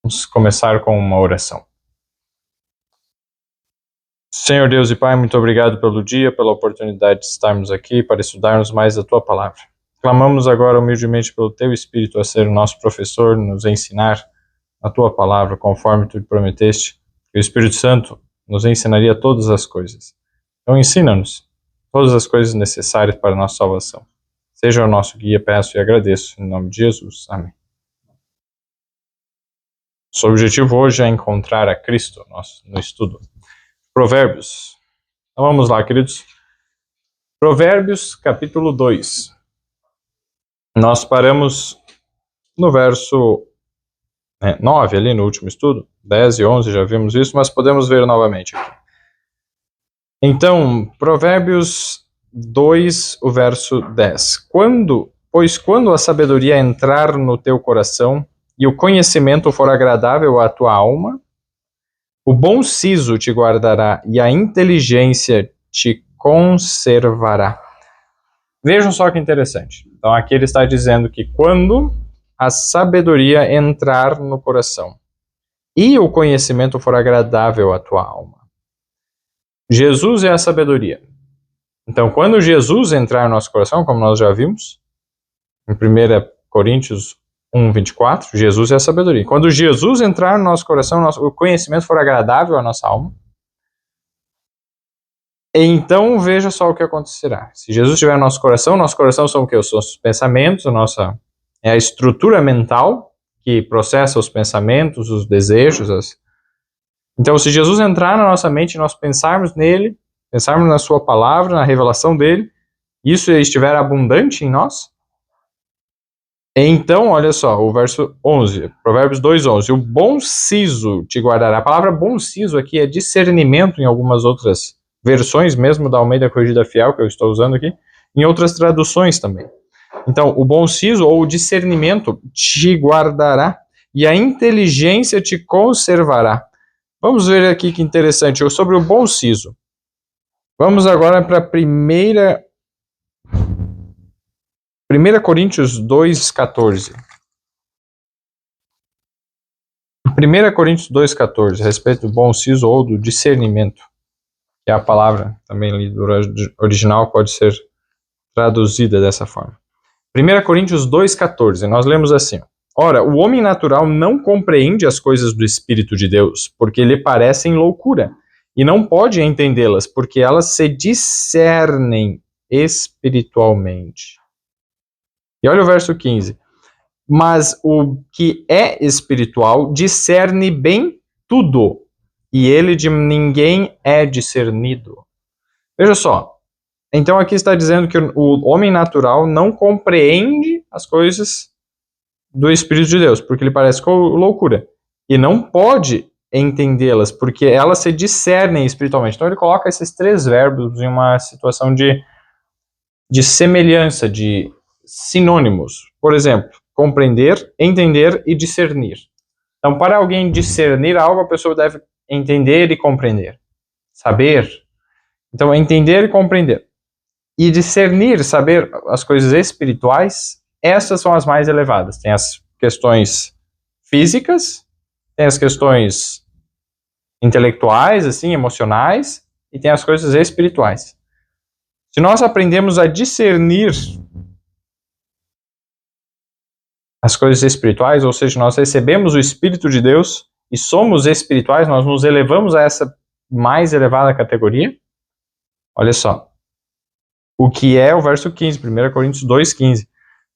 Vamos começar com uma oração. Senhor Deus e Pai, muito obrigado pelo dia, pela oportunidade de estarmos aqui para estudarmos mais a Tua Palavra. Clamamos agora humildemente pelo Teu Espírito a ser o nosso professor, nos ensinar a Tua Palavra, conforme Tu prometeste, que o Espírito Santo nos ensinaria todas as coisas. Então ensina-nos todas as coisas necessárias para a nossa salvação. Seja o nosso guia, peço e agradeço, em nome de Jesus. Amém. Nosso objetivo hoje é encontrar a Cristo no estudo. Provérbios. Então vamos lá, queridos. Provérbios, capítulo 2. Nós paramos no verso 9, ali no último estudo. 10 e 11 já vimos isso, mas podemos ver novamente aqui. Então, Provérbios 2, o verso 10. Pois quando a sabedoria entrar no teu coração e o conhecimento for agradável à tua alma, o bom siso te guardará e a inteligência te conservará. Vejam só que interessante. Então aqui ele está dizendo que quando a sabedoria entrar no coração e o conhecimento for agradável à tua alma. Jesus é a sabedoria. Então quando Jesus entrar no nosso coração, como nós já vimos, em 1 Coríntios 1:24, Jesus é a sabedoria. Quando Jesus entrar no nosso coração, o conhecimento for agradável à nossa alma, então veja só o que acontecerá. Se Jesus estiver no nosso coração são o quê? Os nossos pensamentos, é a estrutura mental que processa os pensamentos, os desejos. Então se Jesus entrar na nossa mente, nós pensarmos nele, pensarmos na sua palavra, na revelação dele, isso estiver abundante em nós, então, olha só, o verso 11, Provérbios 2:11, o bom siso te guardará. A palavra bom siso aqui é discernimento em algumas outras versões, mesmo da Almeida Corrigida Fiel, que eu estou usando aqui, em outras traduções também. Então, o bom siso ou o discernimento te guardará e a inteligência te conservará. Vamos ver aqui que interessante, sobre o bom siso. Vamos agora para 1 Coríntios 2:14. 1 Coríntios 2:14, a respeito do bom siso ou do discernimento, que é a palavra também ali do original pode ser traduzida dessa forma. 1 Coríntios 2:14, nós lemos assim: ora, o homem natural não compreende as coisas do Espírito de Deus, porque lhe parecem loucura, e não pode entendê-las, porque elas se discernem espiritualmente. E olha o verso 15. Mas o que é espiritual discerne bem tudo, e ele de ninguém é discernido. Veja só. Então aqui está dizendo que o homem natural não compreende as coisas do Espírito de Deus, porque lhe parece loucura. E não pode entendê-las, porque elas se discernem espiritualmente. Então ele coloca esses três verbos em uma situação de semelhança, de sinônimos. Por exemplo, compreender, entender e discernir. Então, para alguém discernir algo, a pessoa deve entender e compreender. Saber. Então, entender e compreender. E discernir, saber as coisas espirituais, essas são as mais elevadas. Tem as questões físicas, tem as questões intelectuais, assim, emocionais, e tem as coisas espirituais. Se nós aprendemos a discernir as coisas espirituais, ou seja, nós recebemos o Espírito de Deus e somos espirituais, nós nos elevamos a essa mais elevada categoria. Olha só. O que é o verso 15, 1 Coríntios 2:15.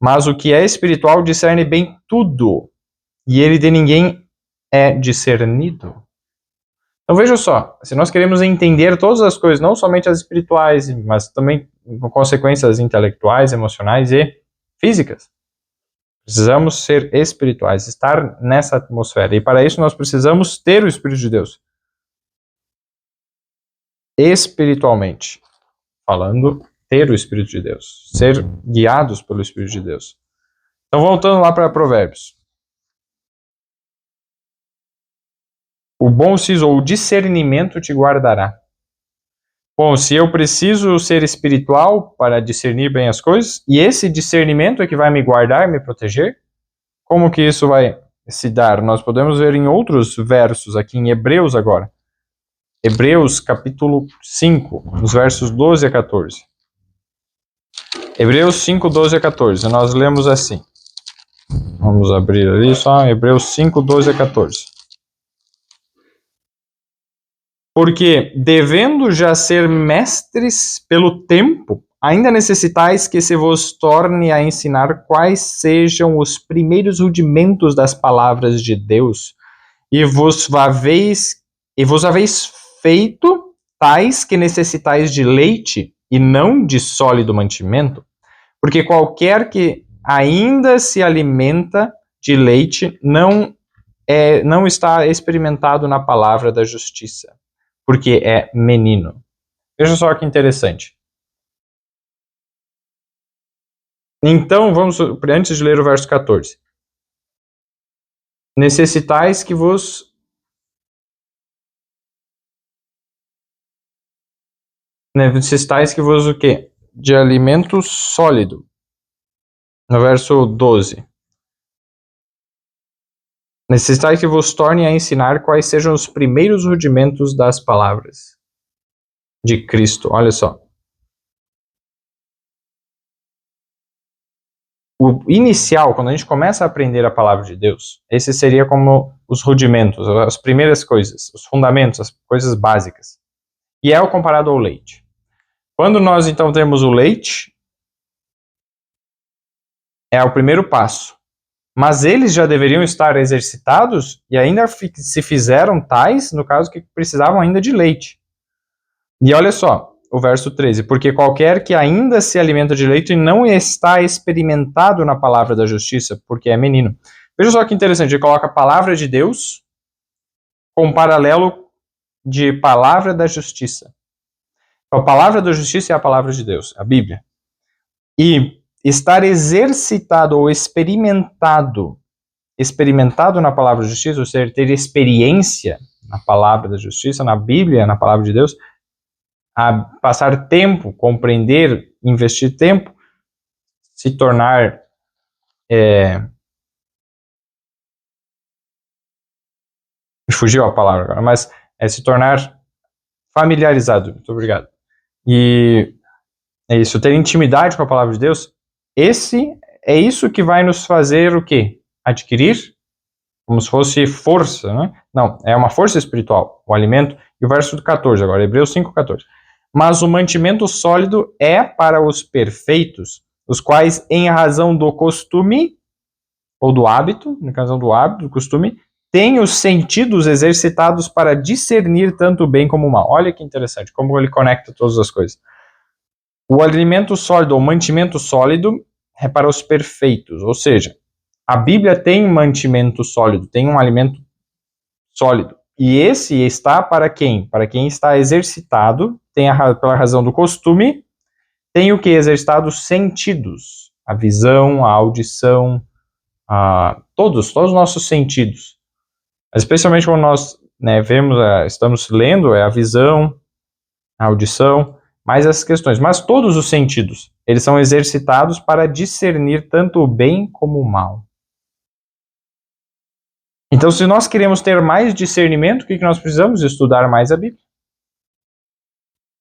Mas o que é espiritual discerne bem tudo, e ele de ninguém é discernido. Então veja só, se nós queremos entender todas as coisas, não somente as espirituais, mas também com consequências intelectuais, emocionais e físicas, precisamos ser espirituais, estar nessa atmosfera. E para isso nós precisamos ter o Espírito de Deus. Espiritualmente falando, ter o Espírito de Deus. Ser guiados pelo Espírito de Deus. Então voltando lá para Provérbios. O bom siso ou discernimento te guardará. Bom, se eu preciso ser espiritual para discernir bem as coisas, e esse discernimento é que vai me guardar, me proteger, como que isso vai se dar, nós podemos ver em outros versos, aqui em Hebreus agora. Hebreus capítulo 5, nos versos 12 a 14. Hebreus 5, 12 a 14. Nós lemos assim. Vamos abrir ali só, Hebreus 5, 12 a 14. Porque, devendo já ser mestres pelo tempo, ainda necessitais que se vos torne a ensinar quais sejam os primeiros rudimentos das palavras de Deus, e vos haveis feito tais que necessitais de leite e não de sólido mantimento, porque qualquer que ainda se alimenta de leite não está experimentado na palavra da justiça, porque é menino. Veja só que interessante. Então, vamos, antes de ler o verso 14. Necessitais que vos... Necessitais que vos o quê? De alimento sólido. No verso 12. Necessitais que vos torne a ensinar quais sejam os primeiros rudimentos das palavras de Cristo. Olha só. O inicial, quando a gente começa a aprender a palavra de Deus, esse seria como os rudimentos, as primeiras coisas, os fundamentos, as coisas básicas. E é o comparado ao leite. Quando nós então temos o leite, é o primeiro passo. Mas eles já deveriam estar exercitados e ainda se fizeram tais, no caso, que precisavam ainda de leite. E olha só, o verso 13. Porque qualquer que ainda se alimenta de leite não está experimentado na palavra da justiça, porque é menino. Veja só que interessante, ele coloca a palavra de Deus com um paralelo de palavra da justiça. A palavra da justiça é a palavra de Deus, a Bíblia. E estar exercitado ou experimentado na palavra da justiça, ou seja, ter experiência na palavra da justiça, na Bíblia, na palavra de Deus, a passar tempo, compreender, investir tempo, se tornar fugiu a palavra agora, mas se tornar familiarizado. Muito obrigado. E é isso, ter intimidade com a palavra de Deus, é isso que vai nos fazer o quê? Adquirir, como se fosse força, né? Não, é uma força espiritual, o alimento. E o verso 14 agora, Hebreus 5, 14. Mas o mantimento sólido é para os perfeitos, os quais, em razão do costume, ou do hábito, em razão do hábito, do costume, têm os sentidos exercitados para discernir tanto o bem como o mal. Olha que interessante, como ele conecta todas as coisas. O alimento sólido, ou mantimento sólido, é para os perfeitos, ou seja, a Bíblia tem mantimento sólido, tem um alimento sólido. E esse está para quem? Para quem está exercitado, pela razão do costume, tem o que? Exercitado os sentidos, a visão, a audição, todos os nossos sentidos. Especialmente quando nós vemos, estamos lendo, a visão, a audição, mais essas questões. Mas todos os sentidos, eles são exercitados para discernir tanto o bem como o mal. Então, se nós queremos ter mais discernimento, o que nós precisamos? Estudar mais a Bíblia.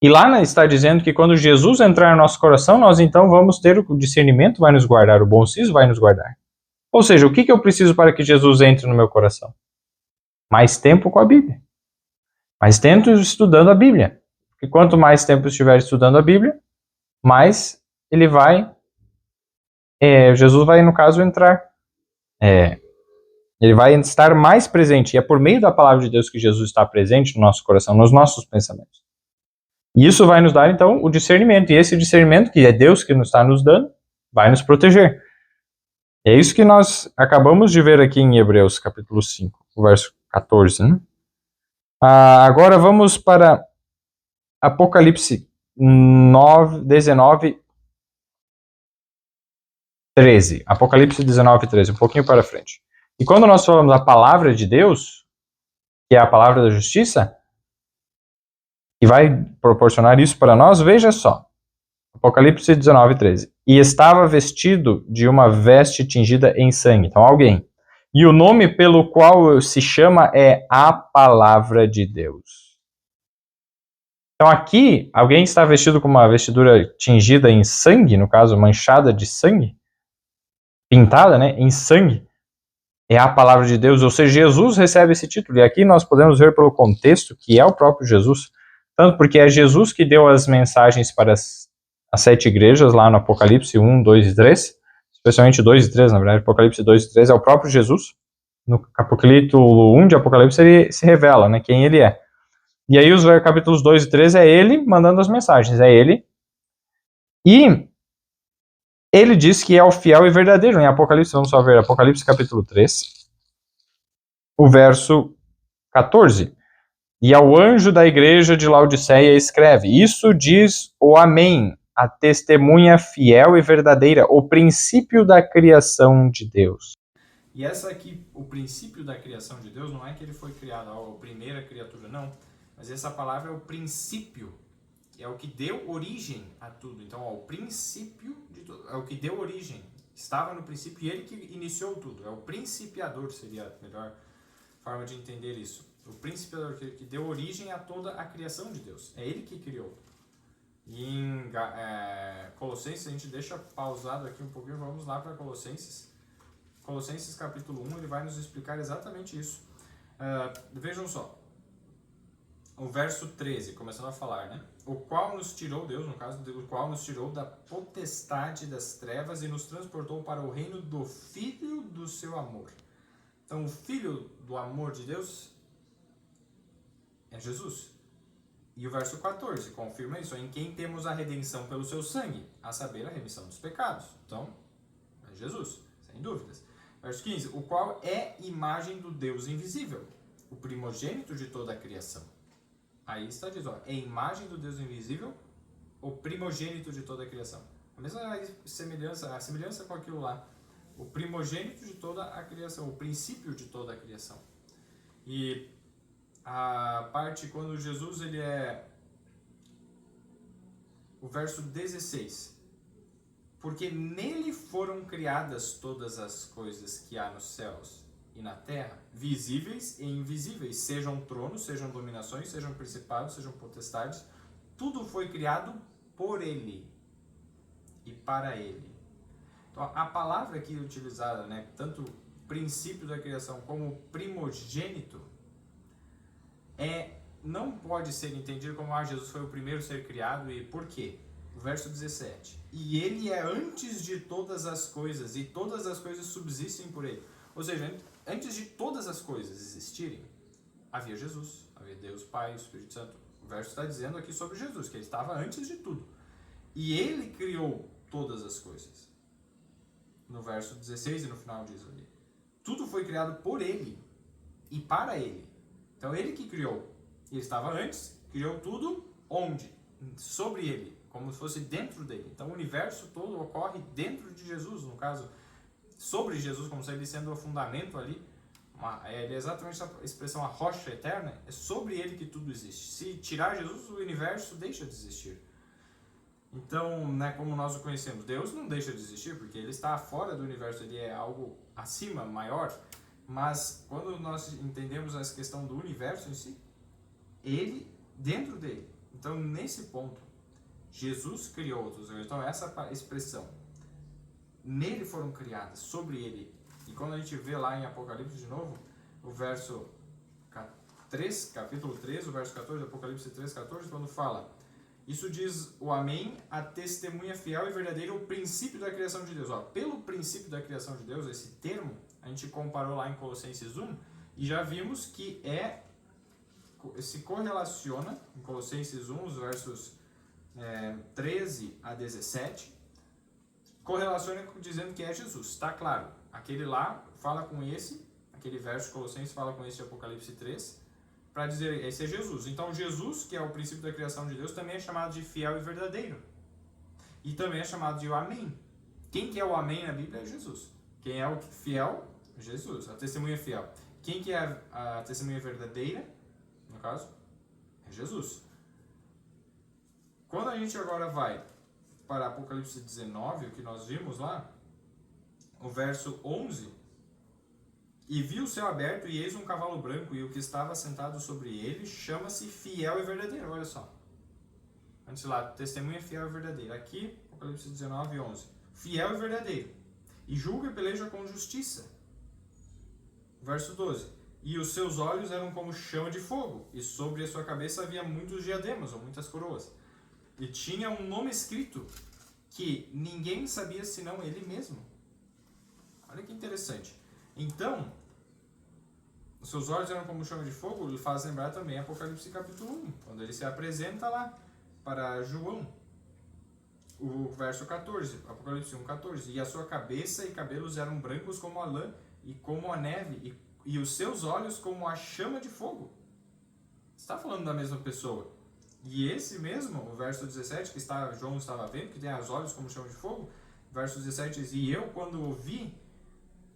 E lá está dizendo que quando Jesus entrar no nosso coração, nós então vamos ter o discernimento, vai nos guardar, o bom siso vai nos guardar. Ou seja, o que eu preciso para que Jesus entre no meu coração? Mais tempo com a Bíblia. Mais tempo estudando a Bíblia. Porque quanto mais tempo estiver estudando a Bíblia, mais ele vai... Jesus vai, no caso, entrar... Ele vai estar mais presente. E é por meio da palavra de Deus que Jesus está presente no nosso coração, nos nossos pensamentos. E isso vai nos dar, então, o discernimento. E esse discernimento, que é Deus que nos está nos dando, vai nos proteger. É isso que nós acabamos de ver aqui em Hebreus, capítulo 5, verso 14. Né? Agora vamos para Apocalipse 19, 13. Apocalipse 19, 13, um pouquinho para frente. E quando nós falamos da palavra de Deus, que é a palavra da justiça, e vai proporcionar isso para nós, veja só. Apocalipse 19, 13. E estava vestido de uma veste tingida em sangue. Então, alguém. E o nome pelo qual se chama é a Palavra de Deus. Então aqui, alguém está vestido com uma vestidura tingida em sangue, no caso, manchada de sangue, pintada, né, em sangue, é a Palavra de Deus, ou seja, Jesus recebe esse título, e aqui nós podemos ver pelo contexto que é o próprio Jesus, tanto porque é Jesus que deu as mensagens para as 7 igrejas, lá no Apocalipse 1, 2 e 3, especialmente 2 e 3, na verdade, Apocalipse 2 e 3 é o próprio Jesus. No capítulo 1 de Apocalipse ele se revela, né, quem ele é. E aí os capítulos 2 e 3 é ele mandando as mensagens, é ele. E ele diz que é o fiel e verdadeiro. Em Apocalipse, vamos só ver, Apocalipse capítulo 3, o verso 14. E ao anjo da igreja de Laodiceia escreve: Isso diz o Amém, a testemunha fiel e verdadeira, o princípio da criação de Deus. E essa aqui, o princípio da criação de Deus, não é que ele foi criado, a primeira criatura, não. Mas essa palavra é o princípio, é o que deu origem a tudo. Então, ó, o princípio de tudo, é o que deu origem. Estava no princípio e ele que iniciou tudo. É o principiador, seria a melhor forma de entender isso. O principiador que deu origem a toda a criação de Deus. É ele que criou. E em Colossenses, a gente deixa pausado aqui um pouquinho, vamos lá para Colossenses. Colossenses capítulo 1, ele vai nos explicar exatamente isso. Vejam só, o verso 13, começando a falar, né? O qual nos tirou, Deus, no caso, o qual nos tirou da potestade das trevas e nos transportou para o reino do Filho do seu amor. Então, o Filho do amor de Deus é Jesus. E o verso 14 confirma isso, em quem temos a redenção pelo seu sangue, a saber, a remissão dos pecados. Então, é Jesus, sem dúvidas. Verso 15, o qual é imagem do Deus invisível, o primogênito de toda a criação. Aí está dizendo, é imagem do Deus invisível, o primogênito de toda a criação. A mesma semelhança com aquilo lá. O primogênito de toda a criação, o princípio de toda a criação. E a parte quando Jesus ele é o verso 16, porque nele foram criadas todas as coisas que há nos céus e na terra, visíveis e invisíveis, sejam tronos, sejam dominações, sejam principados, sejam potestades, tudo foi criado por ele e para ele. Então, a palavra aqui utilizada, né, tanto princípio da criação como primogênito, não pode ser entendido como Jesus foi o primeiro a ser criado. E por quê? O verso 17. E ele é antes de todas as coisas, e todas as coisas subsistem por ele. Ou seja, antes de todas as coisas existirem, havia Jesus, havia Deus Pai, o Espírito Santo. O verso está dizendo aqui sobre Jesus, que ele estava antes de tudo. E ele criou todas as coisas. No verso 16 e no final diz ali. Tudo foi criado por ele e para ele. Então ele que criou. Ele estava antes, criou tudo onde? Sobre ele, como se fosse dentro dele. Então o universo todo ocorre dentro de Jesus, no caso, sobre Jesus, como se ele sendo o fundamento ali. Ele é exatamente a expressão, a rocha eterna, é sobre ele que tudo existe. Se tirar Jesus, o universo deixa de existir. Então, né, como nós o conhecemos, Deus não deixa de existir, porque ele está fora do universo, ele é algo acima, maior. Mas quando nós entendemos essa questão do universo em si, ele dentro dele. Então, nesse ponto, Jesus criou outros. Então, essa expressão, nele foram criadas, sobre ele. E quando a gente vê lá em Apocalipse de novo, o verso 3, capítulo 3, o verso 14, Apocalipse 3, 14, quando fala: isso diz o Amém, a testemunha fiel e verdadeira, o princípio da criação de Deus. Ó, pelo princípio da criação de Deus, esse termo, a gente comparou lá em Colossenses 1 e já vimos que se correlaciona em Colossenses 1, os versos 13 a 17, correlaciona dizendo que é Jesus. Está claro, aquele lá fala com esse, aquele verso de Colossenses fala com esse de Apocalipse 3, para dizer, esse é Jesus. Então Jesus, que é o princípio da criação de Deus, também é chamado de fiel e verdadeiro. E também é chamado de o Amém. Quem que é o Amém na Bíblia é Jesus. Quem é o fiel? Jesus, a testemunha fiel. Quem que é a testemunha verdadeira? No caso, é Jesus. Quando a gente agora vai para Apocalipse 19, o que nós vimos lá, o verso 11, E vi o céu aberto e eis um cavalo branco, e o que estava sentado sobre ele chama-se Fiel e Verdadeiro. Olha só. Antes lá, testemunha fiel e verdadeiro. Aqui, Apocalipse 19, 11. Fiel e verdadeiro. E julga e peleja com justiça. Verso 12. E os seus olhos eram como chama de fogo, e sobre a sua cabeça havia muitos diademas, ou muitas coroas. E tinha um nome escrito que ninguém sabia senão ele mesmo. Olha que interessante. Então, os seus olhos eram como chama de fogo, ele faz lembrar também Apocalipse capítulo 1, quando ele se apresenta lá para João. O verso 14, Apocalipse 1, 14. E a sua cabeça e cabelos eram brancos como a lã e como a neve, e os seus olhos como a chama de fogo. Está falando da mesma pessoa. E esse mesmo, o verso 17, que João estava vendo, que tem os olhos como chama de fogo, verso 17 diz, e eu, quando o vi,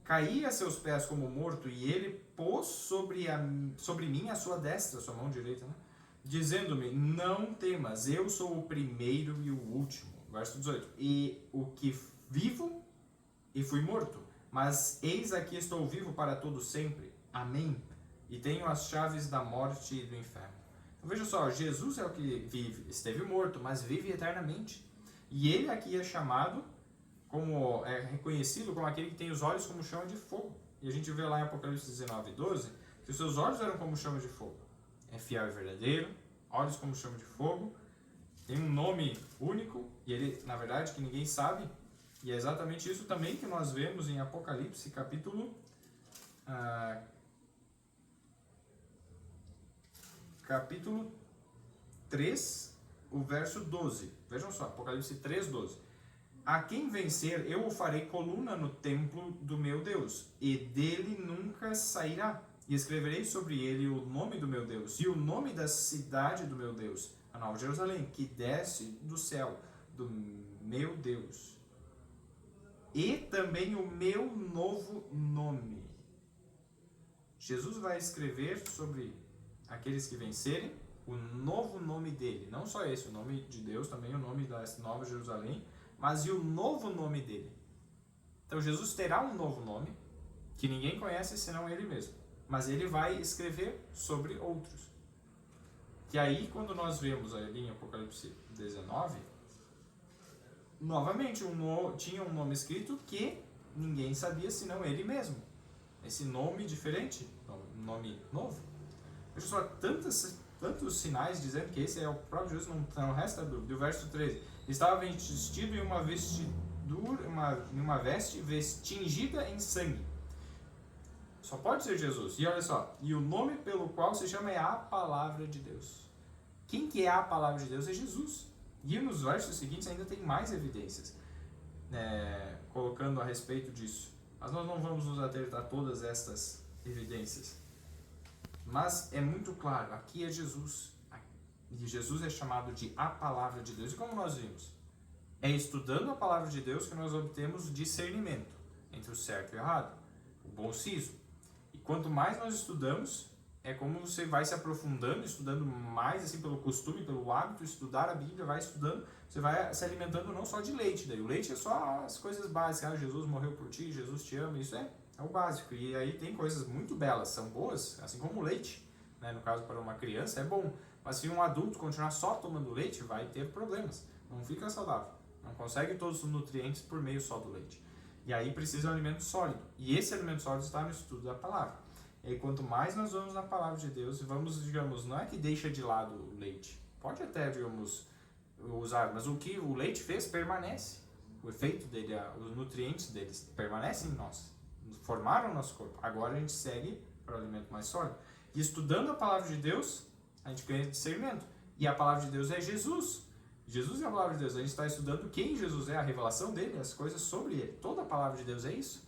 caí a seus pés como morto, e ele pôs sobre mim a sua destra, a sua mão direita, né? Dizendo-me, não temas, eu sou o primeiro e o último. Verso 18, e o que vivo e fui morto, mas eis aqui estou vivo para todo sempre. Amém. E tenho as chaves da morte e do inferno. Então veja só, Jesus é o que vive, esteve morto, mas vive eternamente. E ele aqui é chamado, é reconhecido como aquele que tem os olhos como chama de fogo. E a gente vê lá em Apocalipse 19, 12, que os seus olhos eram como chama de fogo. É fiel e verdadeiro, olhos como chama de fogo, tem um nome único, e ele, na verdade, que ninguém sabe, e é exatamente isso também que nós vemos em Apocalipse, capítulo 3, o verso 12. Vejam só, Apocalipse 3, 12. A quem vencer, eu o farei coluna no templo do meu Deus, e dele nunca sairá. E escreverei sobre ele o nome do meu Deus, e o nome da cidade do meu Deus, a Nova Jerusalém, que desce do céu, do meu Deus. E também o meu novo nome. Jesus vai escrever sobre aqueles que vencerem o novo nome dele. Não só esse, o nome de Deus, também o nome da Nova Jerusalém, mas e o novo nome dele. Então Jesus terá um novo nome, que ninguém conhece senão ele mesmo. Mas ele vai escrever sobre outros. Que aí, quando nós vemos ali em Apocalipse 19, novamente tinha um nome escrito que ninguém sabia senão ele mesmo. Esse nome diferente, um nome novo. Veja só, tantos sinais dizendo que esse é o próprio Jesus, não resta dúvida. O verso 13, estava vestido em uma vestidura, uma veste tingida em sangue. Só pode ser Jesus. E olha só, e o nome pelo qual se chama é a Palavra de Deus. Quem que é a Palavra de Deus? É Jesus. E nos versos seguintes ainda tem mais evidências colocando a respeito disso. Mas nós não vamos nos ater a todas estas evidências. Mas é muito claro, aqui é Jesus. E Jesus é chamado de a Palavra de Deus. E como nós vimos? É estudando a Palavra de Deus que nós obtemos discernimento entre o certo e o errado, o bom siso. E quanto mais nós estudamos, é como você vai se aprofundando, estudando mais assim pelo costume, pelo hábito, estudar a Bíblia, vai estudando, você vai se alimentando não só de leite, daí o leite é só as coisas básicas, Jesus morreu por ti, Jesus te ama, isso é o básico. E aí tem coisas muito belas, são boas, assim como o leite, né? No caso para uma criança é bom, mas se um adulto continuar só tomando leite, vai ter problemas, não fica saudável, não consegue todos os nutrientes por meio só do leite. E aí precisa de um alimento sólido. E esse alimento sólido está no estudo da palavra. E aí, quanto mais nós vamos na palavra de Deus, vamos, digamos, não é que deixa de lado o leite. Pode até, digamos, usar, mas o que o leite fez permanece. O efeito dele, os nutrientes deles permanecem em nós. Formaram o nosso corpo. Agora a gente segue para o alimento mais sólido. E estudando a palavra de Deus, a gente ganha discernimento. E a palavra de Deus é Jesus. Jesus é a palavra de Deus. A gente está estudando quem Jesus é, a revelação dele, as coisas sobre ele. Toda a palavra de Deus é isso.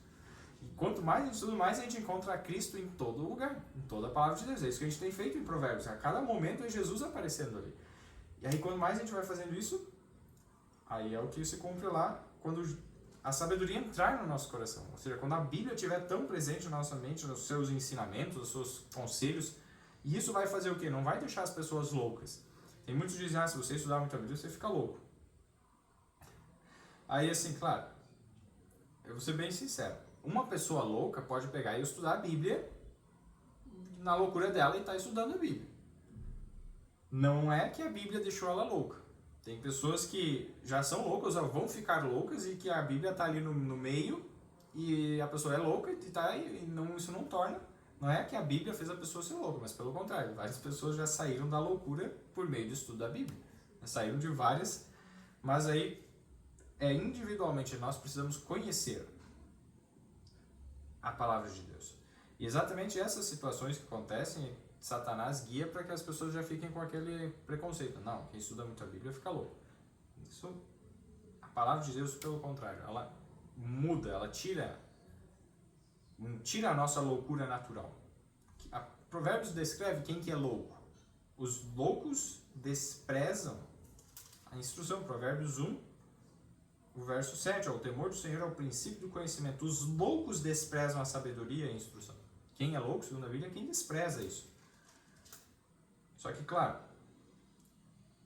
E quanto mais a gente estuda, mais a gente encontra Cristo em todo lugar, em toda a palavra de Deus. É isso que a gente tem feito em Provérbios. A cada momento é Jesus aparecendo ali. E aí, quanto mais a gente vai fazendo isso, aí é o que se cumpre lá, quando a sabedoria entrar no nosso coração. Ou seja, quando a Bíblia estiver tão presente na nossa mente, nos seus ensinamentos, nos seus conselhos, e isso vai fazer o quê? Não vai deixar as pessoas loucas. Tem muitos que dizem, se você estudar muito a Bíblia, você fica louco. Aí, assim, claro, eu vou ser bem sincero. Uma pessoa louca pode pegar e estudar a Bíblia na loucura dela e estar estudando a Bíblia. Não é que a Bíblia deixou ela louca. Tem pessoas que já são loucas, ou vão ficar loucas, e que a Bíblia está ali no meio, e a pessoa é louca, e não, isso não torna. Não é que a Bíblia fez a pessoa ser louca, mas pelo contrário, várias pessoas já saíram da loucura por meio do estudo da Bíblia. Saíram de várias, mas aí, individualmente, nós precisamos conhecer a palavra de Deus. E exatamente essas situações que acontecem, Satanás guia para que as pessoas já fiquem com aquele preconceito. Não, quem estuda muito a Bíblia fica louco. Isso, a palavra de Deus, pelo contrário, ela muda, ela tira a nossa loucura natural. A Provérbios descreve quem que é louco. Os loucos desprezam a instrução. Provérbios 1, o verso 7, o temor do Senhor é o princípio do conhecimento. Os loucos desprezam a sabedoria e a instrução. Quem é louco, segundo a Bíblia, é quem despreza isso. Só que, claro,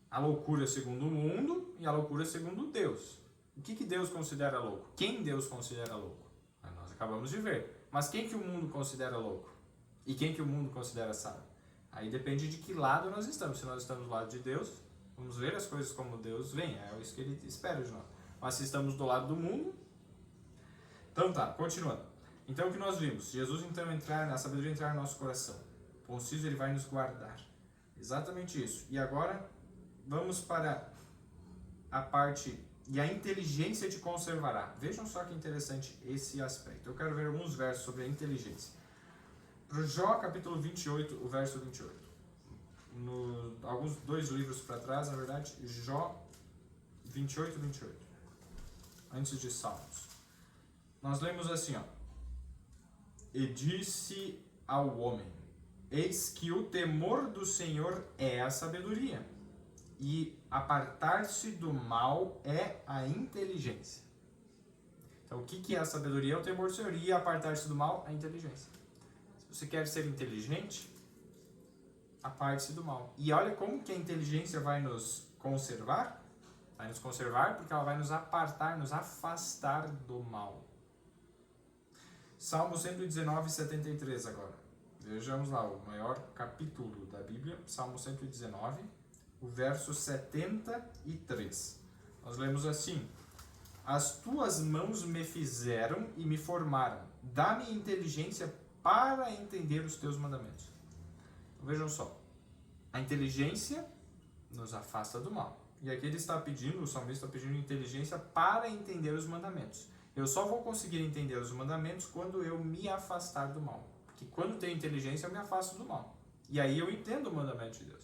a loucura segundo o mundo e a loucura segundo Deus. O que Deus considera louco? Quem Deus considera louco? Nós acabamos de ver. Mas quem que o mundo considera louco? E quem que o mundo considera sábio? Aí depende de que lado nós estamos. Se nós estamos do lado de Deus, vamos ver as coisas como Deus vem. É isso que Ele espera de nós. Mas se estamos do lado do mundo... Então tá, continuando. Então o que nós vimos? Jesus então a sabedoria entrar no nosso coração. Com o siso Ele vai nos guardar. Exatamente isso. E agora vamos para a parte... E a inteligência te conservará. Vejam só que interessante esse aspecto. Eu quero ver alguns versos sobre a inteligência. Para Jó, capítulo 28, o verso 28. Alguns 2 livros para trás, na verdade, Jó 28, 28. Antes de Salmos. Nós lemos assim, ó. E disse ao homem: eis que o temor do Senhor é a sabedoria, e apartar-se do mal é a inteligência. Então, o que é a sabedoria? É o temor do Senhor. E apartar-se do mal, a inteligência. Se você quer ser inteligente, aparte-se do mal. E olha como que a inteligência vai nos conservar. Vai nos conservar porque ela vai nos apartar, nos afastar do mal. Salmo 119, 73 agora. Vejamos lá, o maior capítulo da Bíblia, Salmo 119, o verso 73. Nós lemos assim: as tuas mãos me fizeram e me formaram. Dá-me inteligência para entender os teus mandamentos. Então, vejam só. A inteligência nos afasta do mal. E aqui ele está pedindo, o salmista está pedindo inteligência para entender os mandamentos. Eu só vou conseguir entender os mandamentos quando eu me afastar do mal. Porque quando tenho inteligência, eu me afasto do mal. E aí eu entendo o mandamento de Deus.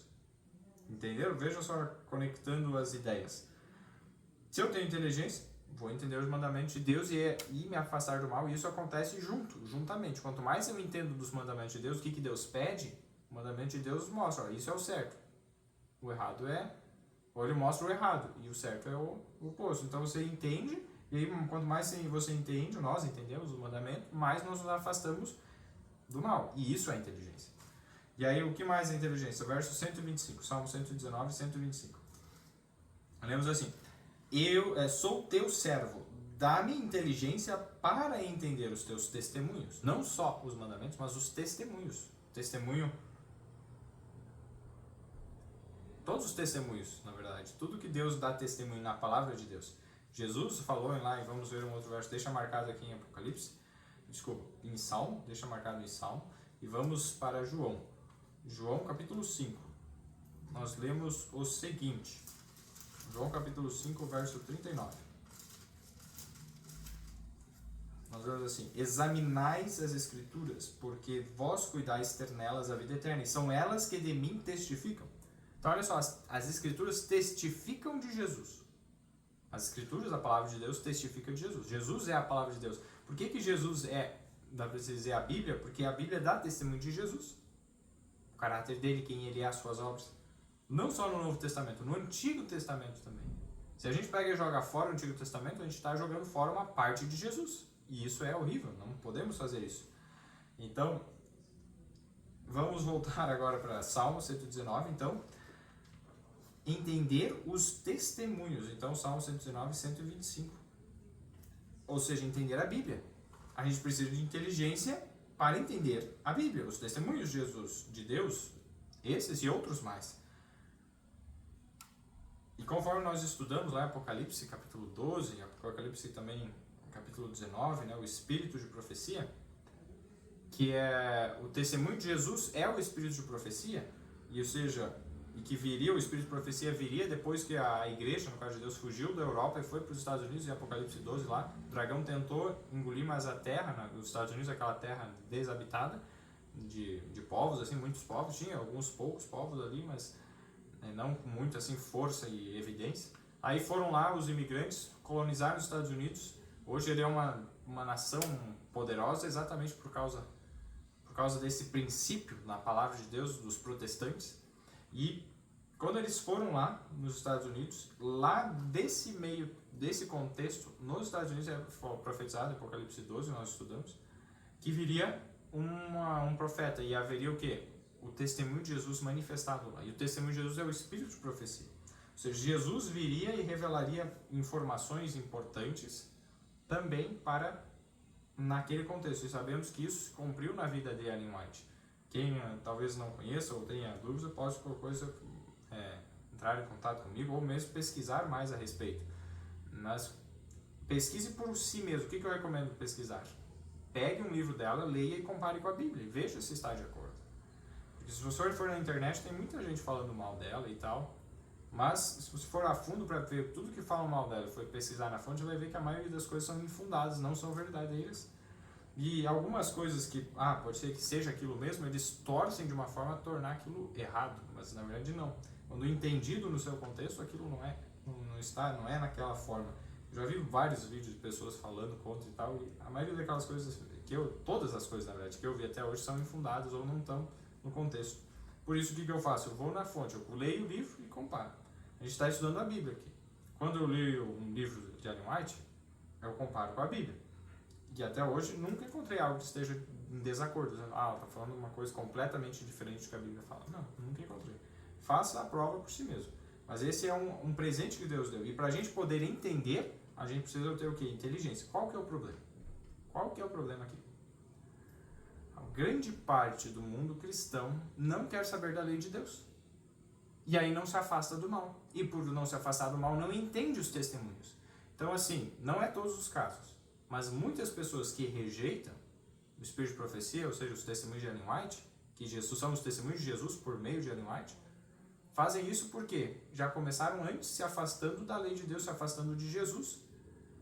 Entenderam? Vejam só, conectando as ideias. Se eu tenho inteligência, vou entender os mandamentos de Deus e me afastar do mal. E isso acontece juntamente. Quanto mais eu entendo dos mandamentos de Deus, o que Deus pede, o mandamento de Deus mostra, ó, isso é o certo. O errado é... Ou ele mostra o errado, e o certo é o oposto. Então você entende, e aí quanto mais você entende, nós entendemos o mandamento, mais nós nos afastamos do mal. E isso é inteligência. E aí o que mais é inteligência? Verso 125, Salmo 119, 125. Lemos assim: eu sou teu servo, dá-me inteligência para entender os teus testemunhos. Não só os mandamentos, mas os testemunhos. Testemunho... Todos os testemunhos, na verdade. Tudo que Deus dá testemunho na palavra de Deus. Jesus falou lá, e vamos ver um outro verso, deixa marcado aqui em Apocalipse. Desculpa, em Salmo, deixa marcado em Salmo. E vamos para João. João capítulo 5. Nós lemos o seguinte. João capítulo 5, verso 39. Nós lemos assim: examinais as escrituras, porque vós cuidais ter nelas a vida eterna, e são elas que de mim testificam. Então, olha só, as escrituras testificam de Jesus. As escrituras, a palavra de Deus, testifica de Jesus. Jesus é a palavra de Deus. Por que Jesus dá para dizer a Bíblia? Porque a Bíblia dá testemunho de Jesus. O caráter dele, quem ele é, as suas obras. Não só no Novo Testamento, no Antigo Testamento também. Se a gente pega e joga fora o Antigo Testamento, a gente está jogando fora uma parte de Jesus. E isso é horrível, não podemos fazer isso. Então, vamos voltar agora para Salmo 119, então. Entender os testemunhos. Então, Salmo 119, 125. Ou seja, entender a Bíblia. a gente precisa de inteligência para entender a Bíblia, os testemunhos de Jesus, de Deus, esses e outros mais. E conforme nós estudamos lá em Apocalipse capítulo 12, Apocalipse também capítulo 19, né, o espírito de profecia, que é o testemunho de Jesus é o espírito de profecia, e ou seja, e que viria, o espírito de profecia viria depois que a igreja, no caso de Deus, fugiu da Europa e foi para os Estados Unidos, em Apocalipse 12 lá, o dragão tentou engolir mais a terra, nos Estados Unidos, aquela terra desabitada, de povos, assim, muitos povos, tinha alguns poucos povos ali, mas não com muita assim, força e evidência. Aí foram lá os imigrantes, colonizaram os Estados Unidos, hoje ele é uma nação poderosa exatamente por causa desse princípio na palavra de Deus dos protestantes. E quando eles foram lá nos Estados Unidos, lá desse contexto, nos Estados Unidos é profetizado, Apocalipse 12, nós estudamos, que viria um profeta e haveria o quê? O testemunho de Jesus manifestado lá. E o testemunho de Jesus é o espírito de profecia. Ou seja, Jesus viria e revelaria informações importantes também para naquele contexto. E sabemos que isso se cumpriu na vida de Ellen White. Quem talvez não conheça ou tenha dúvidas, pode qualquer coisa entrar em contato comigo ou mesmo pesquisar mais a respeito. Mas pesquise por si mesmo. O que eu recomendo pesquisar? Pegue um livro dela, leia e compare com a Bíblia. E veja se está de acordo. Porque se você for na internet, tem muita gente falando mal dela e tal. Mas se você for a fundo para ver tudo que falam mal dela e for pesquisar na fonte, vai ver que a maioria das coisas são infundadas, não são verdadeiras. E algumas coisas que, pode ser que seja aquilo mesmo, eles torcem de uma forma a tornar aquilo errado, mas na verdade não. Quando entendido no seu contexto, aquilo não é naquela forma. Eu já vi vários vídeos de pessoas falando contra e tal, e a maioria daquelas coisas todas as coisas na verdade que eu vi até hoje são infundadas ou não estão no contexto. Por isso, o que eu faço? Eu vou na fonte, eu leio o livro e comparo. A gente está estudando a Bíblia aqui. Quando eu leio um livro de Ellen White, eu comparo com a Bíblia. E até hoje nunca encontrei algo que esteja em desacordo. Dizendo, ela está falando uma coisa completamente diferente do que a Bíblia fala. Não, nunca encontrei. Faça a prova por si mesmo. Mas esse é um presente que Deus deu. E para a gente poder entender, a gente precisa ter o quê? Inteligência. Qual que é o problema? Qual que é o problema aqui? A grande parte do mundo cristão não quer saber da lei de Deus. E aí não se afasta do mal. E por não se afastar do mal, não entende os testemunhos. Então, assim, não é todos os casos. Mas muitas pessoas que rejeitam o espírito de profecia, ou seja, os testemunhos de Ellen White, que são os testemunhos de Jesus por meio de Ellen White, fazem isso porque já começaram antes se afastando da lei de Deus, se afastando de Jesus,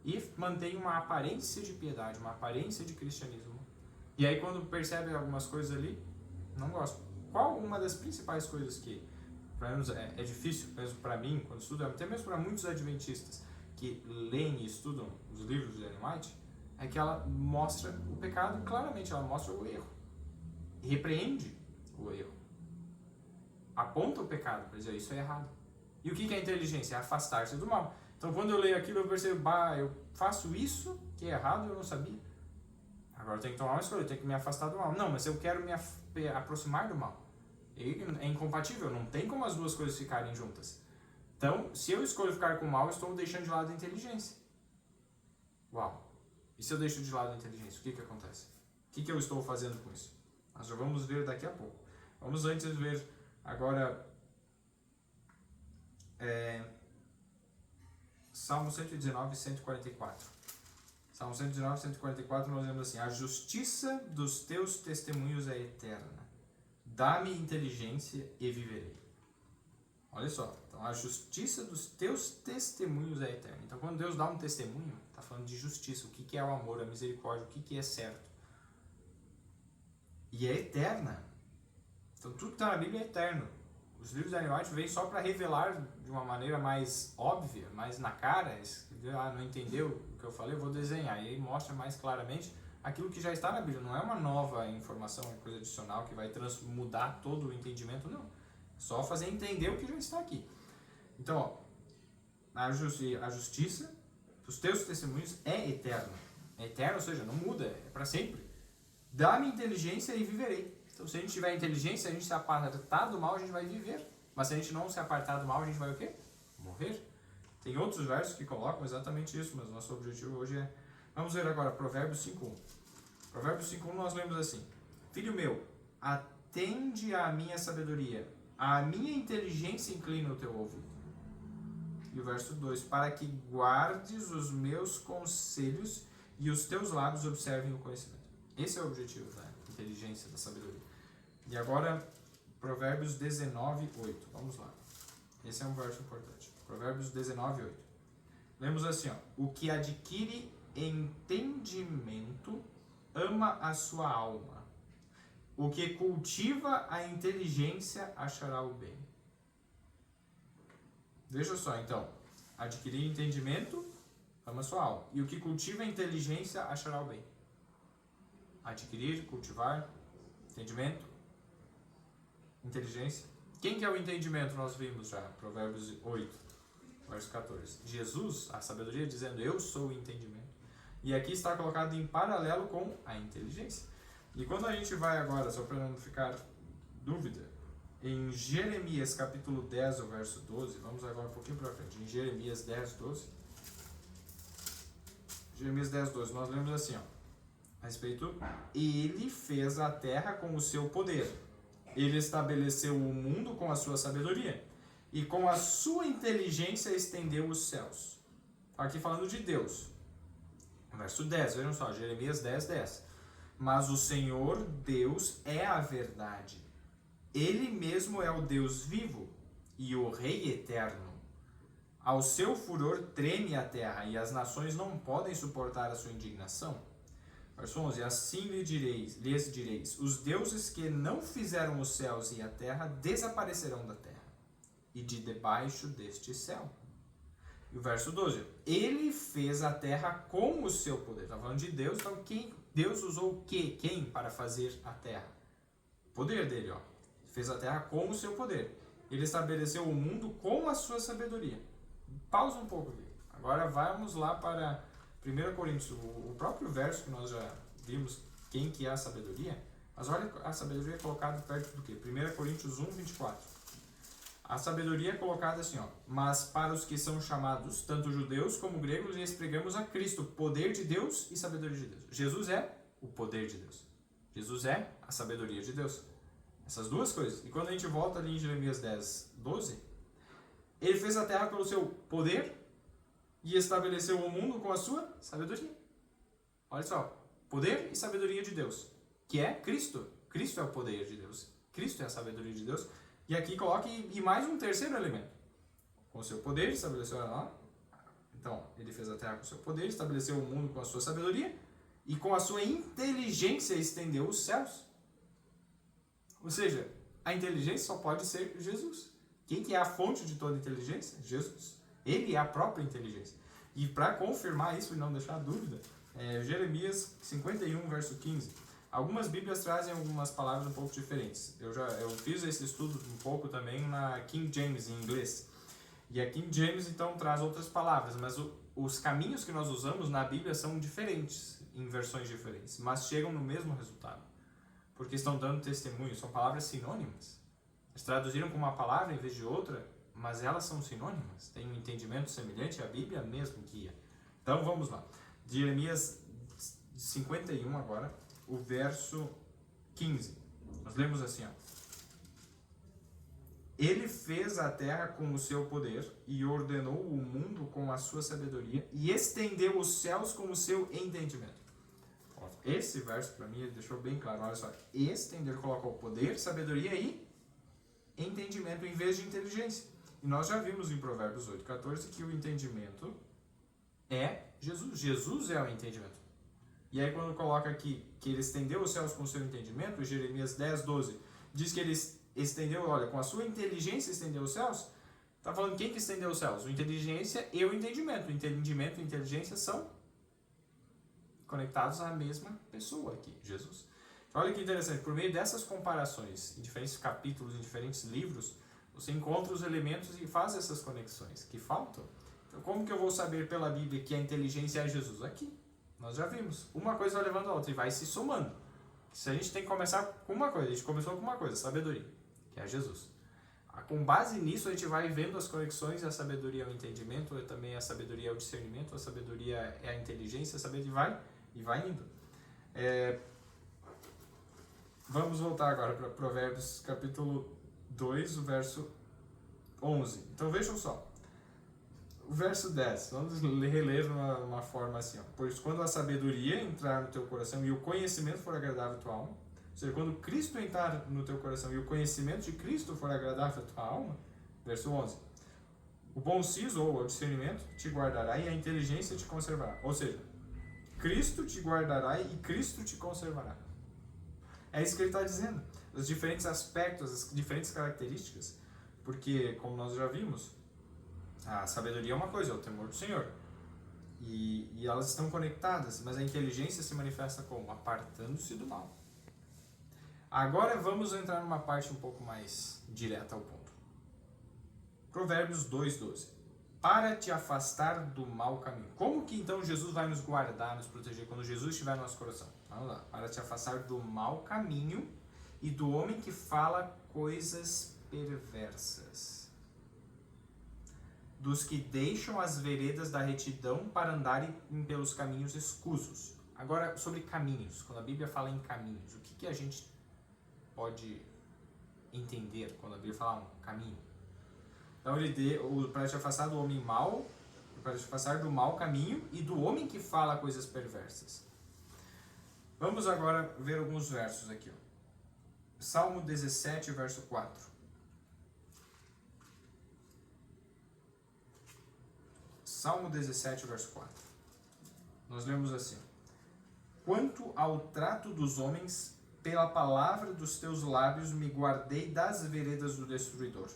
e mantêm uma aparência de piedade, uma aparência de cristianismo. E aí quando percebem algumas coisas ali, não gostam. Qual uma das principais coisas que, pelo menos é difícil, mesmo para mim, quando estudo, até mesmo para muitos adventistas que leem e estudam os livros de Ellen White, é que ela mostra o pecado, claramente ela mostra o erro. E repreende o erro. Aponta o pecado para dizer isso é errado. E o que é inteligência? É afastar-se do mal. Então quando eu leio aquilo eu percebo, eu faço isso que é errado, eu não sabia. Agora eu tenho que tomar uma escolha, eu tenho que me afastar do mal. Não, mas eu quero me aproximar do mal. É incompatível, não tem como as duas coisas ficarem juntas. Então, se eu escolho ficar com o mal, eu estou deixando de lado a inteligência. Uau! E se eu deixo de lado a inteligência, o que acontece? O que eu estou fazendo com isso? Nós já vamos ver daqui a pouco. Vamos antes ver agora Salmo 119 e 144. Salmo 119 e 144 nós vemos assim: a justiça dos teus testemunhos é eterna. Dá-me inteligência e viverei. Olha só, então a justiça dos teus testemunhos é eterna. Então quando Deus dá um testemunho, está falando de justiça, o que é o amor, a misericórdia, o que é certo. E é eterna. Então tudo que está na Bíblia é eterno. Os livros de Ellen White vêm só para revelar de uma maneira mais óbvia, mais na cara. Não entendeu o que eu falei, eu vou desenhar. E aí mostra mais claramente aquilo que já está na Bíblia. Não é uma nova informação, uma coisa adicional que vai mudar todo o entendimento, não. Só fazer entender o que já está aqui. Então, a justiça dos teus testemunhos é eterna. É eterna, ou seja, não muda, é para sempre. Dá-me inteligência e viverei. Então, se a gente tiver inteligência, se a gente se apartar do mal, a gente vai viver. Mas se a gente não se apartar do mal, a gente vai o quê? Morrer. Tem outros versos que colocam exatamente isso, mas nosso objetivo hoje é... Vamos ver agora, Provérbios 5.1. Provérbios 5:1 nós lemos assim: Filho meu, atende à minha sabedoria, à minha inteligência inclina o teu ouvido. E o verso 2: para que guardes os meus conselhos e os teus lábios observem o conhecimento. Esse é o objetivo da inteligência, da sabedoria. E agora, Provérbios 19:8. Vamos lá. Esse é um verso importante. Provérbios 19:8. Lemos assim, ó: o que adquire entendimento ama a sua alma. O que cultiva a inteligência achará o bem. Veja só, então. Adquirir entendimento ama a sua alma. E o que cultiva a inteligência achará o bem. Adquirir, cultivar, entendimento, inteligência. Quem que é o entendimento? Nós vimos já, Provérbios 8, verso 14. Jesus, a sabedoria, dizendo: eu sou o entendimento. E aqui está colocado em paralelo com a inteligência. E quando a gente vai agora, só para não ficar dúvida, em Jeremias capítulo 10, o verso 12, vamos agora um pouquinho para frente, em Jeremias 10, 12. Jeremias 10, 12, nós lemos assim, ó, a respeito: ele fez a terra com o seu poder, ele estabeleceu o mundo com a sua sabedoria, e com a sua inteligência estendeu os céus. Aqui falando de Deus. Verso 10, vejam só, Jeremias 10, 10. Mas o Senhor Deus é a verdade. Ele mesmo é o Deus vivo e o Rei eterno. Ao seu furor treme a terra, e as nações não podem suportar a sua indignação. Verso 11, assim lhes direis, os deuses que não fizeram os céus e a terra desaparecerão da terra, e de debaixo deste céu. E o verso 12, ele fez a terra com o seu poder. Está falando de Deus, então Deus usou quem para fazer a terra? O poder dele, ó. Fez a terra com o seu poder. Ele estabeleceu o mundo com a sua sabedoria. Pausa um pouco aqui. Agora vamos lá para 1 Coríntios, o próprio verso que nós já vimos, quem que é a sabedoria. Mas olha a sabedoria colocada perto do quê? 1 Coríntios 1, 24. A sabedoria é colocada assim, ó: mas para os que são chamados, tanto judeus como gregos, lhes pregamos a Cristo, poder de Deus e sabedoria de Deus. Jesus é o poder de Deus. Jesus é a sabedoria de Deus. Essas duas coisas. E quando a gente volta ali em Jeremias 10, 12, ele fez a terra pelo seu poder e estabeleceu o mundo com a sua sabedoria. Olha só, poder e sabedoria de Deus, que é Cristo. Cristo é o poder de Deus. Cristo é a sabedoria de Deus. E aqui coloca e mais um terceiro elemento. Com o seu poder, estabeleceu ela. Então, ele fez a terra com o seu poder, estabeleceu o mundo com a sua sabedoria, e com a sua inteligência estendeu os céus. Ou seja, a inteligência só pode ser Jesus. Quem que é a fonte de toda inteligência? Jesus. Ele é a própria inteligência. E para confirmar isso e não deixar dúvida, Jeremias 51, verso 15. Algumas bíblias trazem algumas palavras um pouco diferentes. Eu fiz esse estudo um pouco também na King James, em inglês. E a King James, então, traz outras palavras, mas os caminhos que nós usamos na Bíblia são diferentes, em versões diferentes, mas chegam no mesmo resultado. Porque estão dando testemunho, são palavras sinônimas. Eles traduziram com uma palavra em vez de outra, mas elas são sinônimas. Tem um entendimento semelhante, a Bíblia mesmo guia. Então, vamos lá. Jeremias 51 agora, o verso 15. Nós lemos assim, ó: ele fez a terra com o seu poder e ordenou o mundo com a sua sabedoria e estendeu os céus com o seu entendimento. Esse verso, para mim, ele deixou bem claro. Olha só, estender, colocou poder, sabedoria e entendimento em vez de inteligência. E nós já vimos em Provérbios 8:14 que o entendimento é Jesus. Jesus é o entendimento. E aí quando coloca aqui que ele estendeu os céus com o seu entendimento, Jeremias 10, 12, diz que ele estendeu, olha, com a sua inteligência estendeu os céus. Está falando quem que estendeu os céus? O inteligência e o entendimento. O entendimento e a inteligência são conectados à mesma pessoa aqui, Jesus. Então, olha que interessante, por meio dessas comparações, em diferentes capítulos, em diferentes livros, você encontra os elementos e faz essas conexões que faltam. Então, como que eu vou saber pela Bíblia que a inteligência é Jesus? Aqui. Nós já vimos. Uma coisa vai levando a outra e vai se somando. Se a gente tem que começar com uma coisa, a gente começou com uma coisa, sabedoria, que é Jesus. Com base nisso, a gente vai vendo as conexões, a sabedoria é o entendimento, também a sabedoria é o discernimento, a sabedoria é a inteligência, a sabedoria vai e vai indo. Vamos voltar agora para Provérbios capítulo 2, o verso 11. Então vejam só. O verso 10, vamos reler de uma forma assim. Ó. Pois quando a sabedoria entrar no teu coração e o conhecimento for agradável à tua alma, ou seja, quando Cristo entrar no teu coração e o conhecimento de Cristo for agradável à tua alma, verso 11, o bom siso ou o discernimento te guardará e a inteligência te conservará. Ou seja, Cristo te guardará e Cristo te conservará. É isso que ele está dizendo. Os diferentes aspectos, as diferentes características, porque, como nós já vimos, a sabedoria é uma coisa, é o temor do Senhor. E elas estão conectadas, mas a inteligência se manifesta como? Apartando-se do mal. Agora vamos entrar numa parte um pouco mais direta ao ponto. Provérbios 2:12. Para te afastar do mau caminho. Como que então Jesus vai nos guardar, nos proteger, quando Jesus estiver no nosso coração? Vamos lá. Para te afastar do mau caminho e do homem que fala coisas perversas. Dos que deixam as veredas da retidão para andarem pelos caminhos escusos. Agora, sobre caminhos. Quando a Bíblia fala em caminhos, o que a gente pode entender quando a Bíblia fala um caminho? Então para te afastar do homem mau, para te afastar do mau caminho e do homem que fala coisas perversas. Vamos agora ver alguns versos aqui. Ó. Salmo 17, verso 4. Salmo 17, verso 4. Nós lemos assim: Quanto ao trato dos homens, pela palavra dos teus lábios me guardei das veredas do destruidor.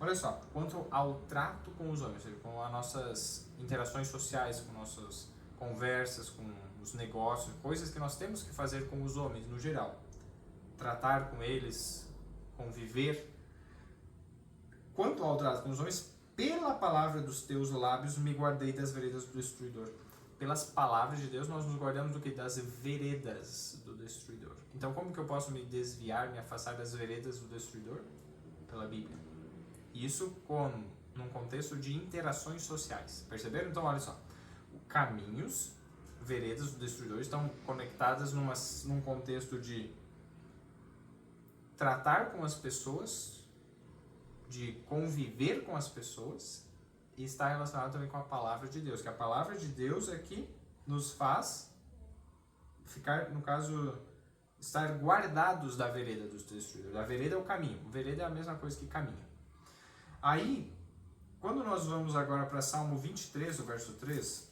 Olha só, quanto ao trato com os homens, com as nossas interações sociais, com nossas conversas, com os negócios, coisas que nós temos que fazer com os homens no geral. Tratar com eles, conviver. Quanto ao trato com os homens, pela palavra dos teus lábios me guardei das veredas do destruidor. Pelas palavras de Deus nós nos guardamos do que? Das veredas do destruidor. Então como que eu posso me desviar, me afastar das veredas do destruidor? Pela Bíblia. Isso num contexto de interações sociais. Perceberam? Então olha só. Caminhos, veredas do destruidor estão conectadas num contexto de tratar com as pessoas, de conviver com as pessoas, e está relacionado também com a palavra de Deus, que a palavra de Deus é que nos faz ficar, no caso, estar guardados da vereda dos destruidores. A vereda é o caminho, a vereda é a mesma coisa que caminho. Aí, quando nós vamos agora para Salmo 23, o verso 3,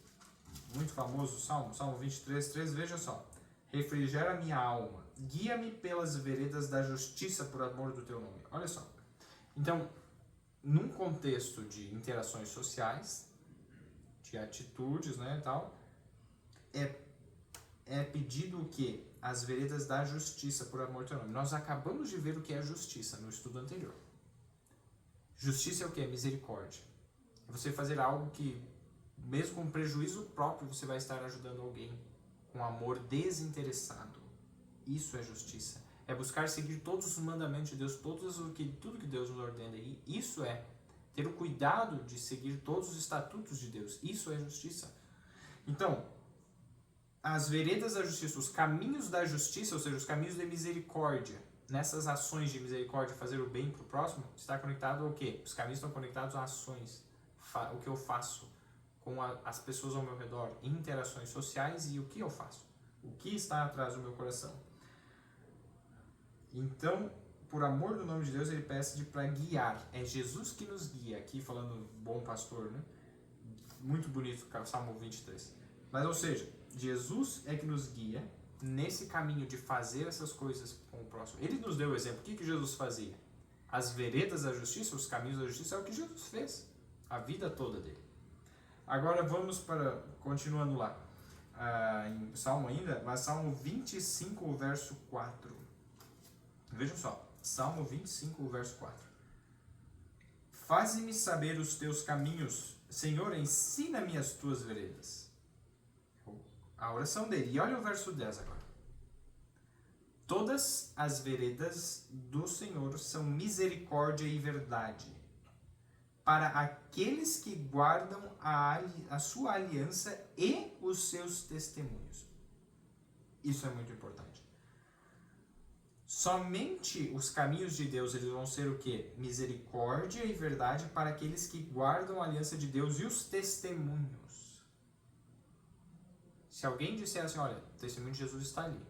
muito famoso Salmo 23, 3, veja só. Refrigera minha alma, guia-me pelas veredas da justiça por amor do teu nome. Olha só. Então, num contexto de interações sociais, de atitudes, né, e tal, é pedido o quê? As veredas da justiça por amor do teu nome. Nós acabamos de ver o que é justiça no estudo anterior. Justiça é o quê? Misericórdia. É você fazer algo que, mesmo com prejuízo próprio, você vai estar ajudando alguém com amor desinteressado. Isso é justiça. É buscar seguir todos os mandamentos de Deus, tudo que Deus nos ordena. E isso é ter o cuidado de seguir todos os estatutos de Deus. Isso é justiça. Então, as veredas da justiça, os caminhos da justiça, ou seja, os caminhos de misericórdia, nessas ações de misericórdia, fazer o bem para o próximo, está conectado ao quê? Os caminhos estão conectados a ações, o que eu faço com as pessoas ao meu redor, interações sociais e o que eu faço, o que está atrás do meu coração. Então, por amor do nome de Deus, ele pede para guiar. É Jesus que nos guia, aqui falando bom pastor, né? Muito bonito, Salmo 23. Mas, ou seja, Jesus é que nos guia nesse caminho de fazer essas coisas com o próximo. Ele nos deu o exemplo. O que Jesus fazia? As veredas da justiça, os caminhos da justiça, é o que Jesus fez. A vida toda dele. Agora vamos para, continuando lá, em Salmo ainda, mas Salmo 25, verso 4. Vejam só, Salmo 25, verso 4. Faze-me saber os teus caminhos, Senhor, ensina-me as tuas veredas. A oração dele. E olha o verso 10 agora. Todas as veredas do Senhor são misericórdia e verdade, para aqueles que guardam a sua aliança e os seus testemunhos. Isso é muito importante. Somente os caminhos de Deus eles vão ser o quê? Misericórdia e verdade para aqueles que guardam a aliança de Deus e os testemunhos. Se alguém disser assim, olha, o testemunho de Jesus está ali.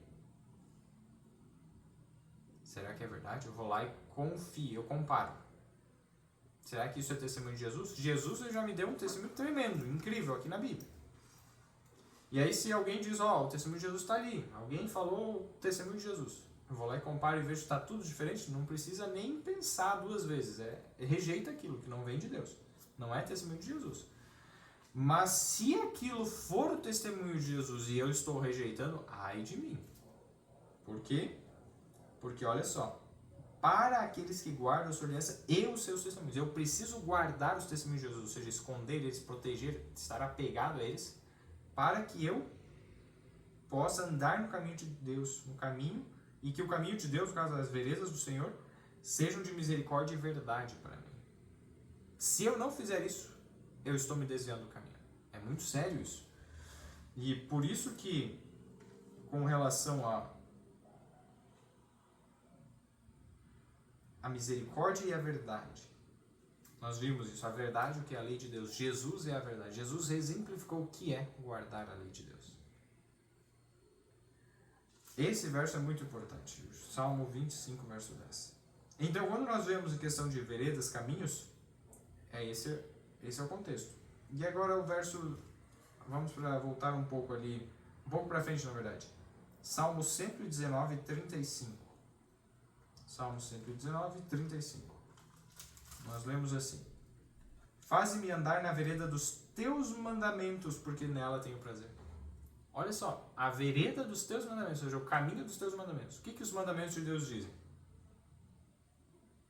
Será que é verdade? Eu vou lá e confio, eu comparo. Será que isso é testemunho de Jesus? Jesus já me deu um testemunho tremendo, incrível aqui na Bíblia. E aí se alguém diz, ó, o testemunho de Jesus está ali. Alguém falou o testemunho de Jesus. Eu vou lá e comparo e vejo que está tudo diferente, não precisa nem pensar duas vezes. Rejeita aquilo que não vem de Deus. Não é testemunho de Jesus. Mas se aquilo for o testemunho de Jesus e eu estou rejeitando, ai de mim. Por quê? Porque olha só, para aqueles que guardam a sua aliança e os seus testemunhos, eu preciso guardar os testemunhos de Jesus, ou seja, esconder eles, proteger, estar apegado a eles, para que eu possa andar no caminho de Deus, no caminho, e que o caminho de Deus, no caso das veredas do Senhor, sejam de misericórdia e verdade para mim. Se eu não fizer isso, eu estou me desviando do caminho. É muito sério isso. E por isso que, com relação a misericórdia e a verdade, nós vimos isso, a verdade, o que é a lei de Deus. Jesus é a verdade. Jesus exemplificou o que é guardar a lei de Deus. Esse verso é muito importante, Salmo 25, verso 10. Então, quando nós vemos em questão de veredas, caminhos, esse é o contexto. E agora o verso, vamos voltar um pouco ali, um pouco para frente na verdade. Salmo 119, 35. Salmo 119, 35. Nós lemos assim: Faze-me andar na vereda dos teus mandamentos, porque nela tenho prazer. Olha só, a vereda dos teus mandamentos, ou seja, o caminho dos teus mandamentos. O que os mandamentos de Deus dizem?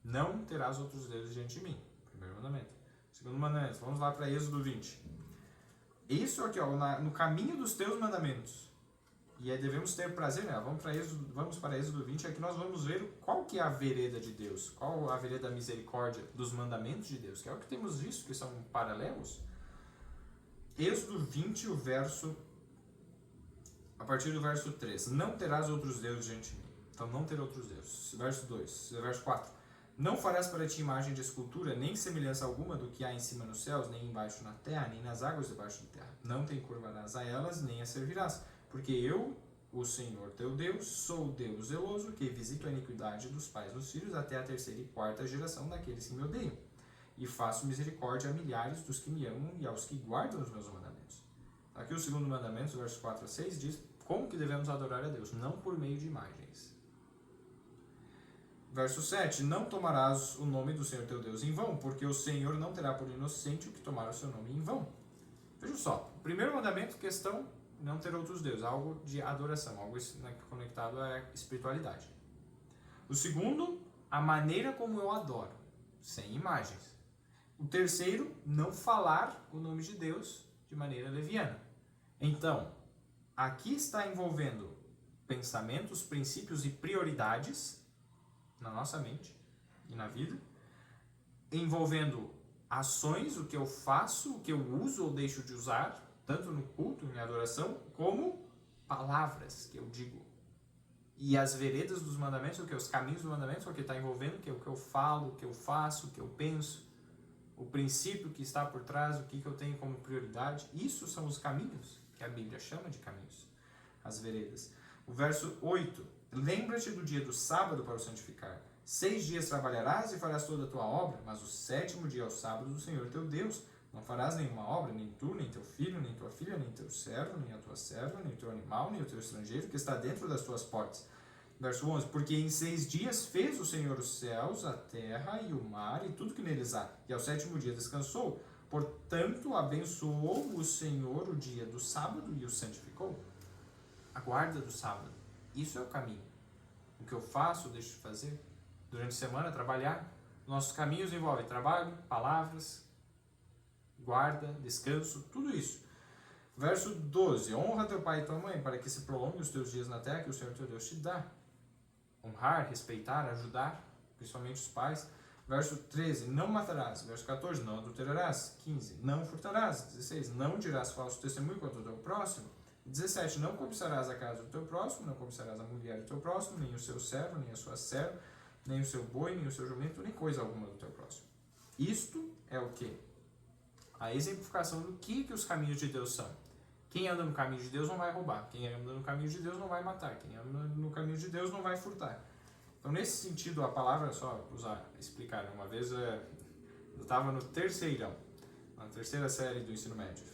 Não terás outros deuses diante de mim. Primeiro mandamento. Segundo mandamento, vamos lá para Êxodo 20. Isso aqui, ó, no caminho dos teus mandamentos. E aí devemos ter prazer nela. Vamos para Êxodo 20, aqui nós vamos ver qual que é a vereda de Deus, qual a vereda da misericórdia dos mandamentos de Deus, que é o que temos visto, que são paralelos. Êxodo 20, a partir do verso 3. Não terás outros deuses diante de mim. Então, não ter outros deuses. Verso 2, verso 4. Não farás para ti imagem de escultura, nem semelhança alguma do que há em cima nos céus, nem embaixo na terra, nem nas águas debaixo da terra. Não te encurvarás a elas, nem as servirás. Porque eu, o Senhor teu Deus, sou o Deus zeloso, que visito a iniquidade dos pais dos filhos até a terceira e quarta geração daqueles que me odeiam. E faço misericórdia a milhares dos que me amam e aos que guardam os meus mandamentos. Aqui o segundo mandamento, versos 4 a 6, diz como que devemos adorar a Deus, não por meio de imagens. Verso 7, não tomarás o nome do Senhor teu Deus em vão, porque o Senhor não terá por inocente o que tomar o seu nome em vão. Veja só, o primeiro mandamento, questão, não ter outros deuses, algo de adoração, algo conectado à espiritualidade. O segundo, a maneira como eu adoro, sem imagens. O terceiro, não falar o nome de Deus de maneira leviana. Então, aqui está envolvendo pensamentos, princípios e prioridades na nossa mente e na vida, envolvendo ações, o que eu faço, o que eu uso ou deixo de usar, tanto no culto, em adoração, como palavras que eu digo. E as veredas dos mandamentos, o que os caminhos dos mandamentos, o que está envolvendo, o que eu falo, o que eu faço, o que eu penso, o princípio que está por trás, o que eu tenho como prioridade. Isso são os caminhos, que a Bíblia chama de caminhos, as veredas. O verso 8, lembra-te do dia do sábado para o santificar. 6 dias trabalharás e farás toda a tua obra, mas o 7º dia é o sábado do Senhor teu Deus. Não farás nenhuma obra, nem tu, nem teu filho, nem tua filha, nem teu servo, nem a tua serva, nem teu animal, nem o teu estrangeiro que está dentro das tuas portas. Verso 11, porque em 6 dias fez o Senhor os céus, a terra e o mar e tudo que neles há, e ao 7º dia descansou. Portanto, abençoou o Senhor o dia do sábado e o santificou. A guarda do sábado. Isso é o caminho. O que eu faço, deixo de fazer. Durante a semana, trabalhar. Nossos caminhos envolvem trabalho, palavras, guarda, descanso, tudo isso. Verso 12. Honra teu pai e tua mãe, para que se prolongue os teus dias na terra que o Senhor teu Deus te dá. Honrar, respeitar, ajudar, principalmente os pais. Verso 13. Não matarás. Verso 14. Não adulterarás. 15. Não furtarás. 16. Não dirás falso testemunho contra o teu próximo. 17. Não cobiçarás a casa do teu próximo, não cobiçarás a mulher do teu próximo, nem o seu servo, nem a sua serva, nem o seu boi, nem o seu jumento, nem coisa alguma do teu próximo. Isto é o quê? A exemplificação do que os caminhos de Deus são. Quem anda no caminho de Deus não vai roubar. Quem anda no caminho de Deus não vai matar. Quem anda no caminho de Deus não vai furtar. Então, nesse sentido, a palavra, só explicar, uma vez eu estava no terceirão, na terceira série do ensino médio.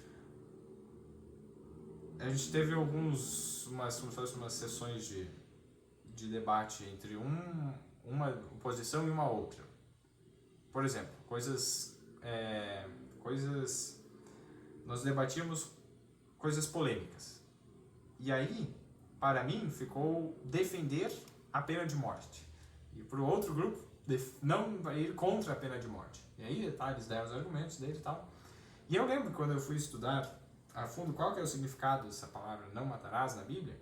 A gente teve umas sessões de debate entre uma posição e uma outra. Por exemplo, nós debatíamos coisas polêmicas. E aí, para mim, ficou defender a pena de morte. E para o outro grupo, não ir contra a pena de morte. E aí, eles deram os argumentos dele e tal. E eu lembro quando eu fui estudar a fundo qual que é o significado dessa palavra não matarás na Bíblia.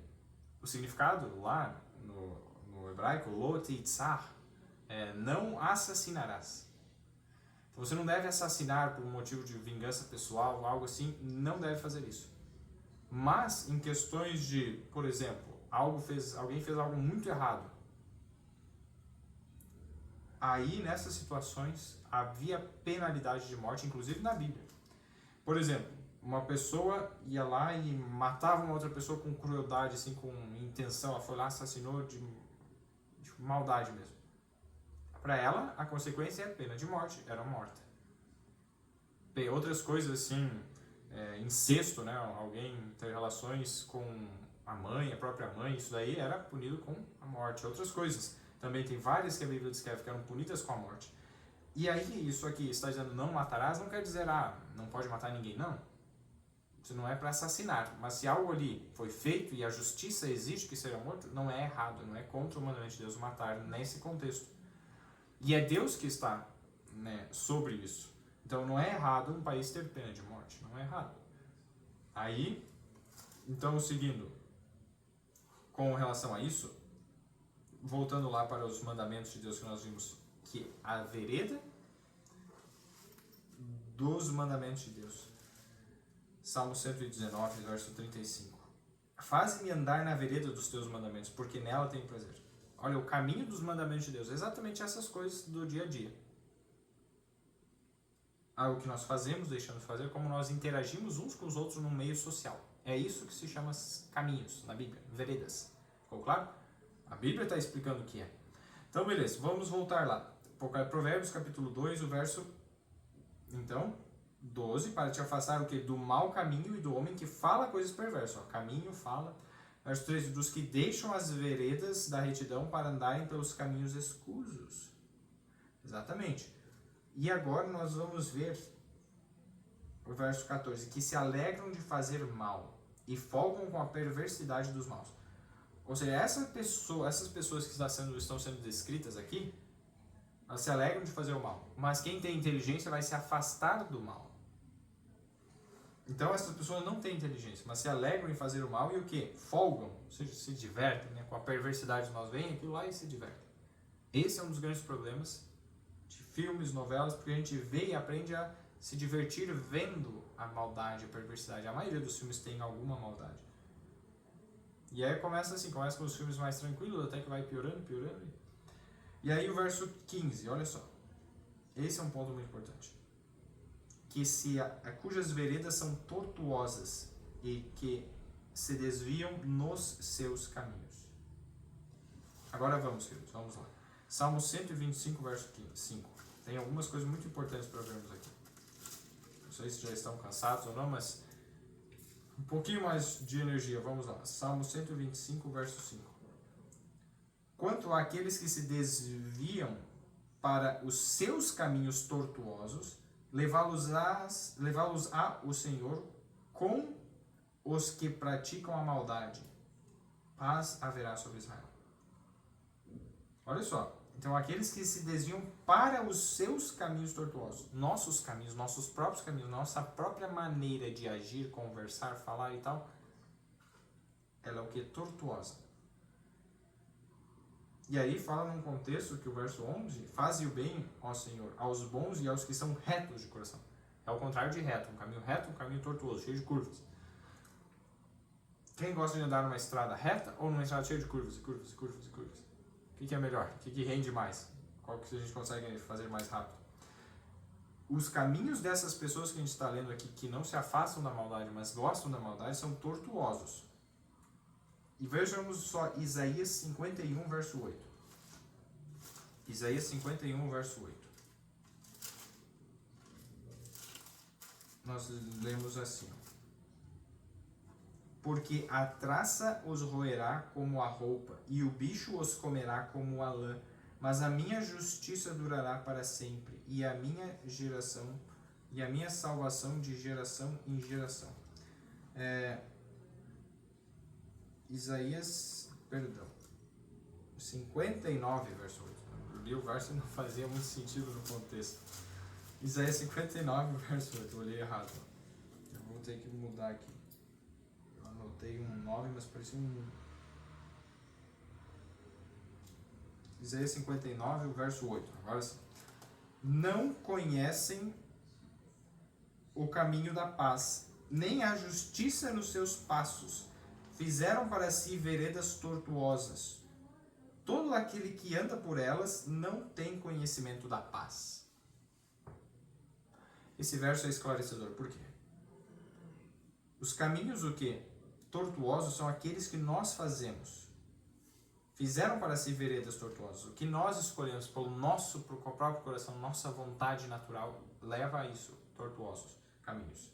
O significado lá no hebraico, lo titzar, é não assassinarás. Então, você não deve assassinar por um motivo de vingança pessoal, algo assim, não deve fazer isso. Mas em questões de, por exemplo, alguém fez algo muito errado. Aí, nessas situações, havia penalidade de morte, inclusive na Bíblia. Por exemplo, uma pessoa ia lá e matava uma outra pessoa com crueldade, assim, com intenção, ela foi lá, assassinou de maldade mesmo. Para ela, a consequência é pena de morte, era morta. Outras coisas assim, incesto, né? Alguém ter relações com a própria mãe, isso daí era punido com a morte. Outras coisas, também tem várias que a Bíblia descreve que eram punidas com a morte. E aí, isso aqui, está dizendo não matarás, não quer dizer, não pode matar ninguém, não. Isso não é para assassinar, mas se algo ali foi feito e a justiça exige que seja morto, não é errado, não é contra o mandamento de Deus matar nesse contexto. E é Deus que está, né, sobre isso. Então não é errado um país ter pena de morte, não é errado. Aí, então seguindo com relação a isso, voltando lá para os mandamentos de Deus que nós vimos, que a vereda dos mandamentos de Deus. Salmo 119, verso 35. Faze-me andar na vereda dos teus mandamentos, porque nela tenho prazer. Olha, o caminho dos mandamentos de Deus, exatamente essas coisas do dia a dia. Algo que nós fazemos, deixamos de fazer, como nós interagimos uns com os outros no meio social. É isso que se chama caminhos na Bíblia, veredas. Ficou claro? A Bíblia está explicando o que é. Então, beleza, vamos voltar lá. Provérbios capítulo 2, o verso, então, 12, para te afastar o quê? Do mau caminho e do homem que fala coisas perversas. Caminho, fala. Verso 13, dos que deixam as veredas da retidão para andarem pelos caminhos escusos. Exatamente. E agora nós vamos ver o verso 14, que se alegram de fazer mal e folgam com a perversidade dos maus. Ou seja, essas pessoas que estão sendo descritas aqui, elas se alegram de fazer o mal. Mas quem tem inteligência vai se afastar do mal. Então essas pessoas não têm inteligência, mas se alegram em fazer o mal e o quê? Folgam, ou seja, se divertem, né? Com a perversidade nós vem aquilo lá e se divertem. Esse é um dos grandes problemas de filmes, novelas, porque a gente vê e aprende a se divertir vendo a maldade, a perversidade. A maioria dos filmes tem alguma maldade. E aí começa com os filmes mais tranquilos, até que vai piorando. E aí o verso 15, olha só. Esse é um ponto muito importante. Que cujas veredas são tortuosas e que se desviam nos seus caminhos. Agora vamos, queridos, vamos lá. Salmo 125, verso 5. Tem algumas coisas muito importantes para vermos aqui. Não sei se já estão cansados ou não, mas um pouquinho mais de energia, vamos lá. Salmo 125, verso 5. Quanto àqueles que se desviam para os seus caminhos tortuosos, levá-los-á o Senhor com os que praticam a maldade. Paz haverá sobre Israel. Olha só. Então, aqueles que se desviam para os seus caminhos tortuosos, nossos caminhos, nossos próprios caminhos, nossa própria maneira de agir, conversar, falar e tal, ela é o que? Tortuosa. E aí fala num contexto que o verso 11, faze o bem, ó Senhor, aos bons e aos que são retos de coração. É o contrário de reto, um caminho tortuoso, cheio de curvas. Quem gosta de andar numa estrada reta ou numa estrada cheia de curvas e curvas e curvas e curvas? O que é melhor? O que rende mais? Qual que a gente consegue fazer mais rápido? Os caminhos dessas pessoas que a gente está lendo aqui, que não se afastam da maldade, mas gostam da maldade, são tortuosos. E vejamos só Isaías 51, verso 8. Isaías 51, verso 8. Nós lemos assim: porque a traça os roerá como a roupa, e o bicho os comerá como a lã, mas a minha justiça durará para sempre, e a minha salvação de geração em geração. Isaías, 59, verso 8. Eu li o verso e não fazia muito sentido no contexto. Isaías 59, verso 8. Eu olhei errado. Eu vou ter que mudar aqui. Eu anotei um 9, mas parecia um... Isaías 59, verso 8. Agora sim. Não conhecem o caminho da paz, nem a justiça nos seus passos. Fizeram para si veredas tortuosas. Todo aquele que anda por elas não tem conhecimento da paz. Esse verso é esclarecedor. Por quê? Os caminhos, o quê? Tortuosos são aqueles que nós fazemos. Fizeram para si veredas tortuosas. O que nós escolhemos pelo próprio coração, nossa vontade natural, leva a isso, tortuosos caminhos.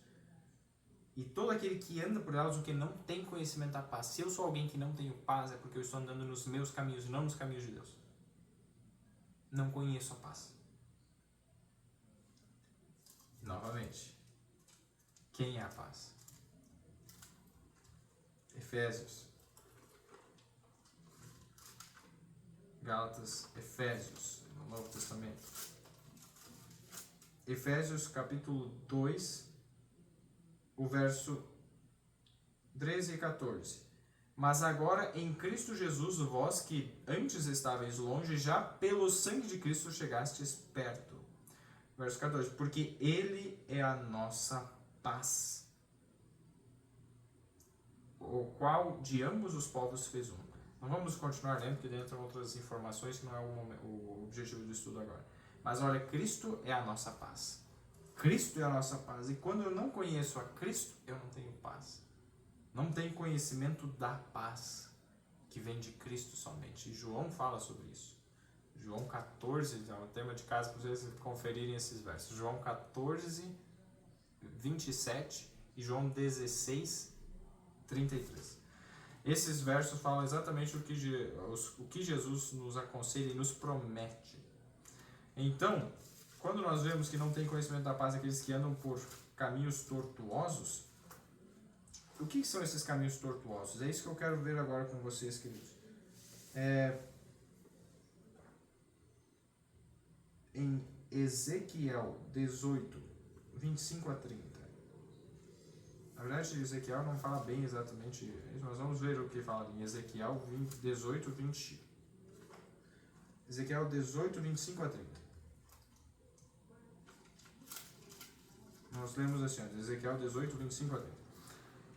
E todo aquele que anda por elas, o que não tem conhecimento da paz. Se eu sou alguém que não tenho paz, é porque eu estou andando nos meus caminhos, não nos caminhos de Deus. Não conheço a paz. Novamente, quem é a paz? Efésios. Gálatas, Efésios, no Novo Testamento. Efésios capítulo 2, o verso 13 e 14. Mas agora em Cristo Jesus, vós que antes estáveis longe, já pelo sangue de Cristo chegastes perto. Verso 14. Porque Ele é a nossa paz, o qual de ambos os povos fez um. Não vamos continuar lendo, porque dentro tem outras informações que não é o objetivo do estudo agora. Mas olha, Cristo é a nossa paz. Cristo é a nossa paz. E quando eu não conheço a Cristo, eu não tenho paz. Não tenho conhecimento da paz que vem de Cristo somente. E João fala sobre isso. João 14, é um tema de casa para vocês conferirem esses versos. João 14, 27 e João 16, 33. Esses versos falam exatamente o que Jesus nos aconselha e nos promete. Então, quando nós vemos que não tem conhecimento da paz aqueles que andam por caminhos tortuosos, o que são esses caminhos tortuosos? É isso que eu quero ver agora com vocês, queridos. Em Ezequiel 18, 25 a 30. Na verdade, Ezequiel não fala bem exatamente isso. Nós vamos ver o que fala em Ezequiel 18, 20. Ezequiel 18, 25 a 30. Nós lemos assim, Ezequiel 18, 25 a 30.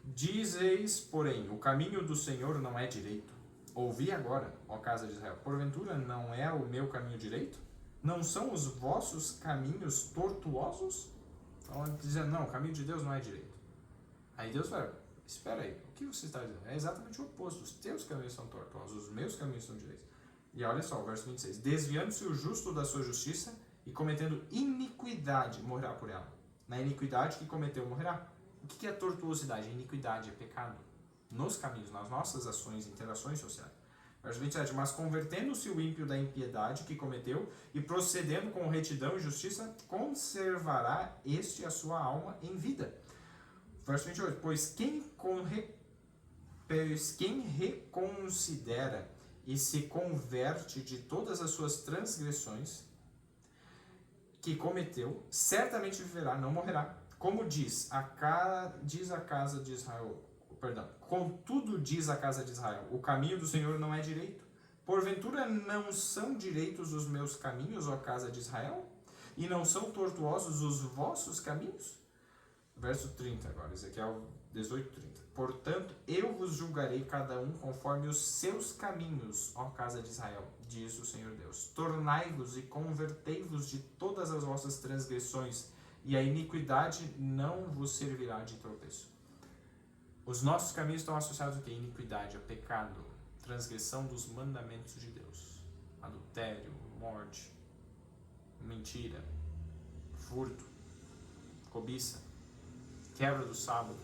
Dizeis, porém, o caminho do Senhor não é direito. Ouvi agora, ó casa de Israel, porventura não é o meu caminho direito? Não são os vossos caminhos tortuosos? Então, dizendo, não, o caminho de Deus não é direito. Aí Deus vai, espera aí, o que você está dizendo? É exatamente o oposto, os teus caminhos são tortuosos, os meus caminhos são direitos. E olha só, o verso 26, desviando-se o justo da sua justiça e cometendo iniquidade, morrerá por ela. Na iniquidade que cometeu, morrerá. O que é tortuosidade? Iniquidade é pecado. Nos caminhos, nas nossas ações, interações sociais. Verso 27, mas convertendo-se o ímpio da impiedade que cometeu e procedendo com retidão e justiça, conservará este a sua alma em vida. Verso 28, pois quem reconsidera e se converte de todas as suas transgressões que cometeu, certamente viverá, não morrerá. Como diz a casa de Israel, contudo diz a casa de Israel, o caminho do Senhor não é direito. Porventura não são direitos os meus caminhos, ó casa de Israel? E não são tortuosos os vossos caminhos? Verso 30 agora, Ezequiel 18:30. Portanto, eu vos julgarei cada um conforme os seus caminhos, ó casa de Israel, diz o Senhor Deus. Tornai-vos e convertei-vos de todas as vossas transgressões, e a iniquidade não vos servirá de tropeço. Os nossos caminhos estão associados ao quê? Iniquidade, a pecado, transgressão dos mandamentos de Deus. Adultério, morte, mentira, furto, cobiça, quebra do sábado,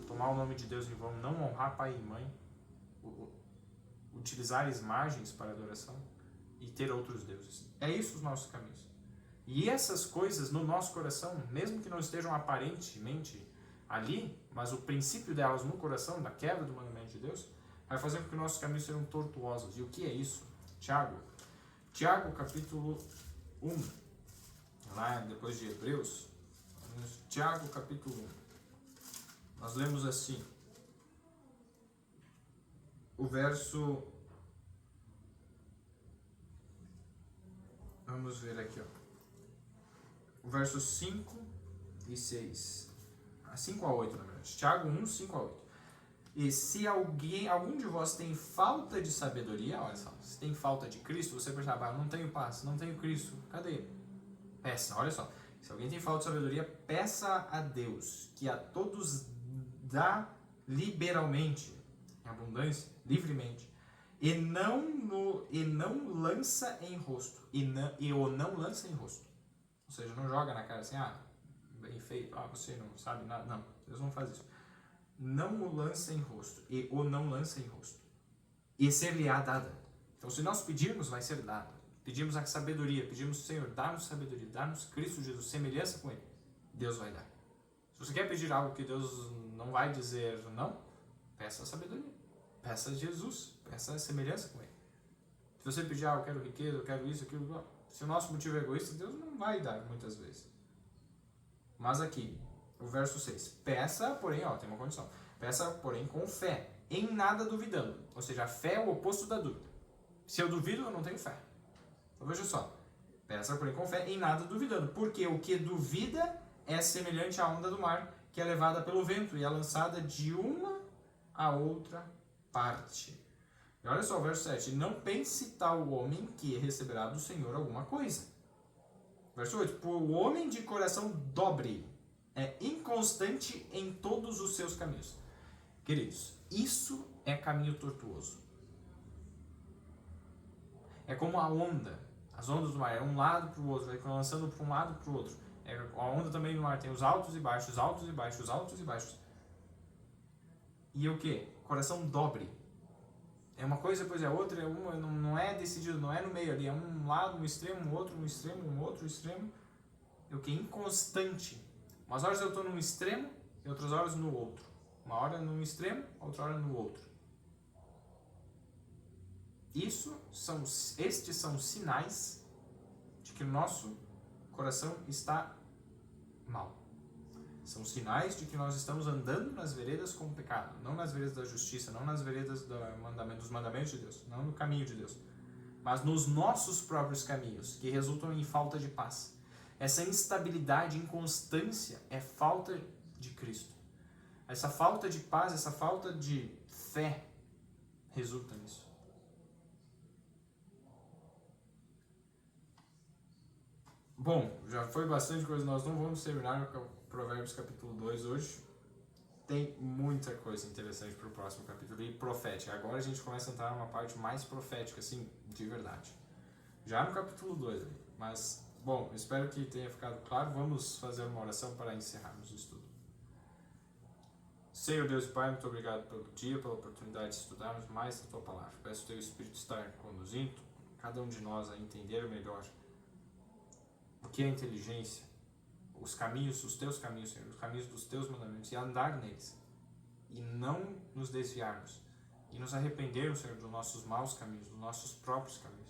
tomar o nome de Deus em vão, não honrar pai e mãe, utilizar imagens para adoração e ter outros deuses. É isso os nossos caminhos. E essas coisas no nosso coração, mesmo que não estejam aparentemente ali, mas o princípio delas no coração, da quebra do mandamento de Deus, vai fazer com que nossos caminhos sejam tortuosos. E o que é isso? Tiago capítulo 1, lá depois de Hebreus, Tiago capítulo 1, nós lemos assim, o verso, vamos ver aqui, ó, o verso 5 e 6, 5 a 8 na verdade, Tiago 1, 5 a 8. E se algum de vós tem falta de sabedoria, olha só, se tem falta de Cristo, você percebe, não tenho paz, não tenho Cristo, cadê? Peça, olha só, se alguém tem falta de sabedoria, peça a Deus, que a todos dá liberalmente, em abundância, livremente, e não lança em rosto, e o não lança em rosto. Ou seja, não joga na cara assim, bem feito, você não sabe nada. Não, Deus não faz isso. Não o lança em rosto, e o não lança em rosto. E ser-lhe-á dada. Então, se nós pedirmos, vai ser dado. Pedimos a sabedoria, pedimos, Senhor, dá-nos sabedoria, dá-nos Cristo Jesus, semelhança com Ele. Deus vai dar. Se você quer pedir algo que Deus não vai dizer não, peça a sabedoria. Peça a Jesus, peça a semelhança com Ele. Se você pedir, eu quero riqueza, eu quero isso, aquilo, se o nosso motivo é egoísta, Deus não vai dar muitas vezes. Mas aqui, o verso 6. Peça, porém, tem uma condição. Peça, porém, com fé, em nada duvidando. Ou seja, a fé é o oposto da dúvida. Se eu duvido, eu não tenho fé. Então veja só. Peça, porém, com fé, em nada duvidando. Porque o que duvida é semelhante à onda do mar, que é levada pelo vento e é lançada de uma a outra parte. E olha só o verso 7. Não pense tal homem que receberá do Senhor alguma coisa. Verso 8. Por o homem de coração dobre é inconstante em todos os seus caminhos. Queridos, isso é caminho tortuoso. É como a onda. As ondas do mar, é um lado para o outro, vai lançando para um lado para o outro. A onda também no mar tem os altos e baixos, altos e baixos, altos e baixos. E o que? Coração dobre. É uma coisa, depois é outra, não é decidido, não é no meio ali, é um lado, um extremo, um outro, um extremo, um outro extremo. É o que? Inconstante. Umas horas eu estou num extremo e outras horas no outro. Uma hora num extremo, outra hora no outro. Estes são sinais de que o nosso coração está mal. São sinais de que nós estamos andando nas veredas com o pecado, não nas veredas da justiça, não nas veredas dos mandamentos de Deus, não no caminho de Deus, mas nos nossos próprios caminhos, que resultam em falta de paz. Essa instabilidade, inconstância é falta de Cristo. Essa falta de paz, essa falta de fé resulta nisso. Bom, já foi bastante coisa, nós não vamos terminar com Provérbios capítulo 2 hoje. Tem muita coisa interessante para o próximo capítulo e profética. Agora a gente começa a entrar numa parte mais profética, assim, de verdade. Já no capítulo 2, mas, bom, espero que tenha ficado claro. Vamos fazer uma oração para encerrarmos o estudo. Senhor Deus e Pai, muito obrigado pelo dia, pela oportunidade de estudarmos mais a Tua Palavra. Peço o Teu Espírito estar conduzindo cada um de nós a entender melhor o que é inteligência, os caminhos, os Teus caminhos, Senhor, os caminhos dos Teus mandamentos, e andar neles, e não nos desviarmos, e nos arrependermos, Senhor, dos nossos maus caminhos, dos nossos próprios caminhos.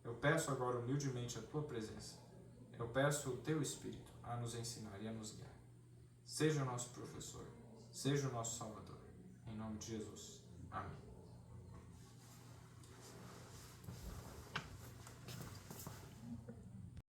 Eu peço agora humildemente a Tua presença, eu peço o Teu Espírito a nos ensinar e a nos guiar. Seja o nosso professor, seja o nosso Salvador, em nome de Jesus. Amém.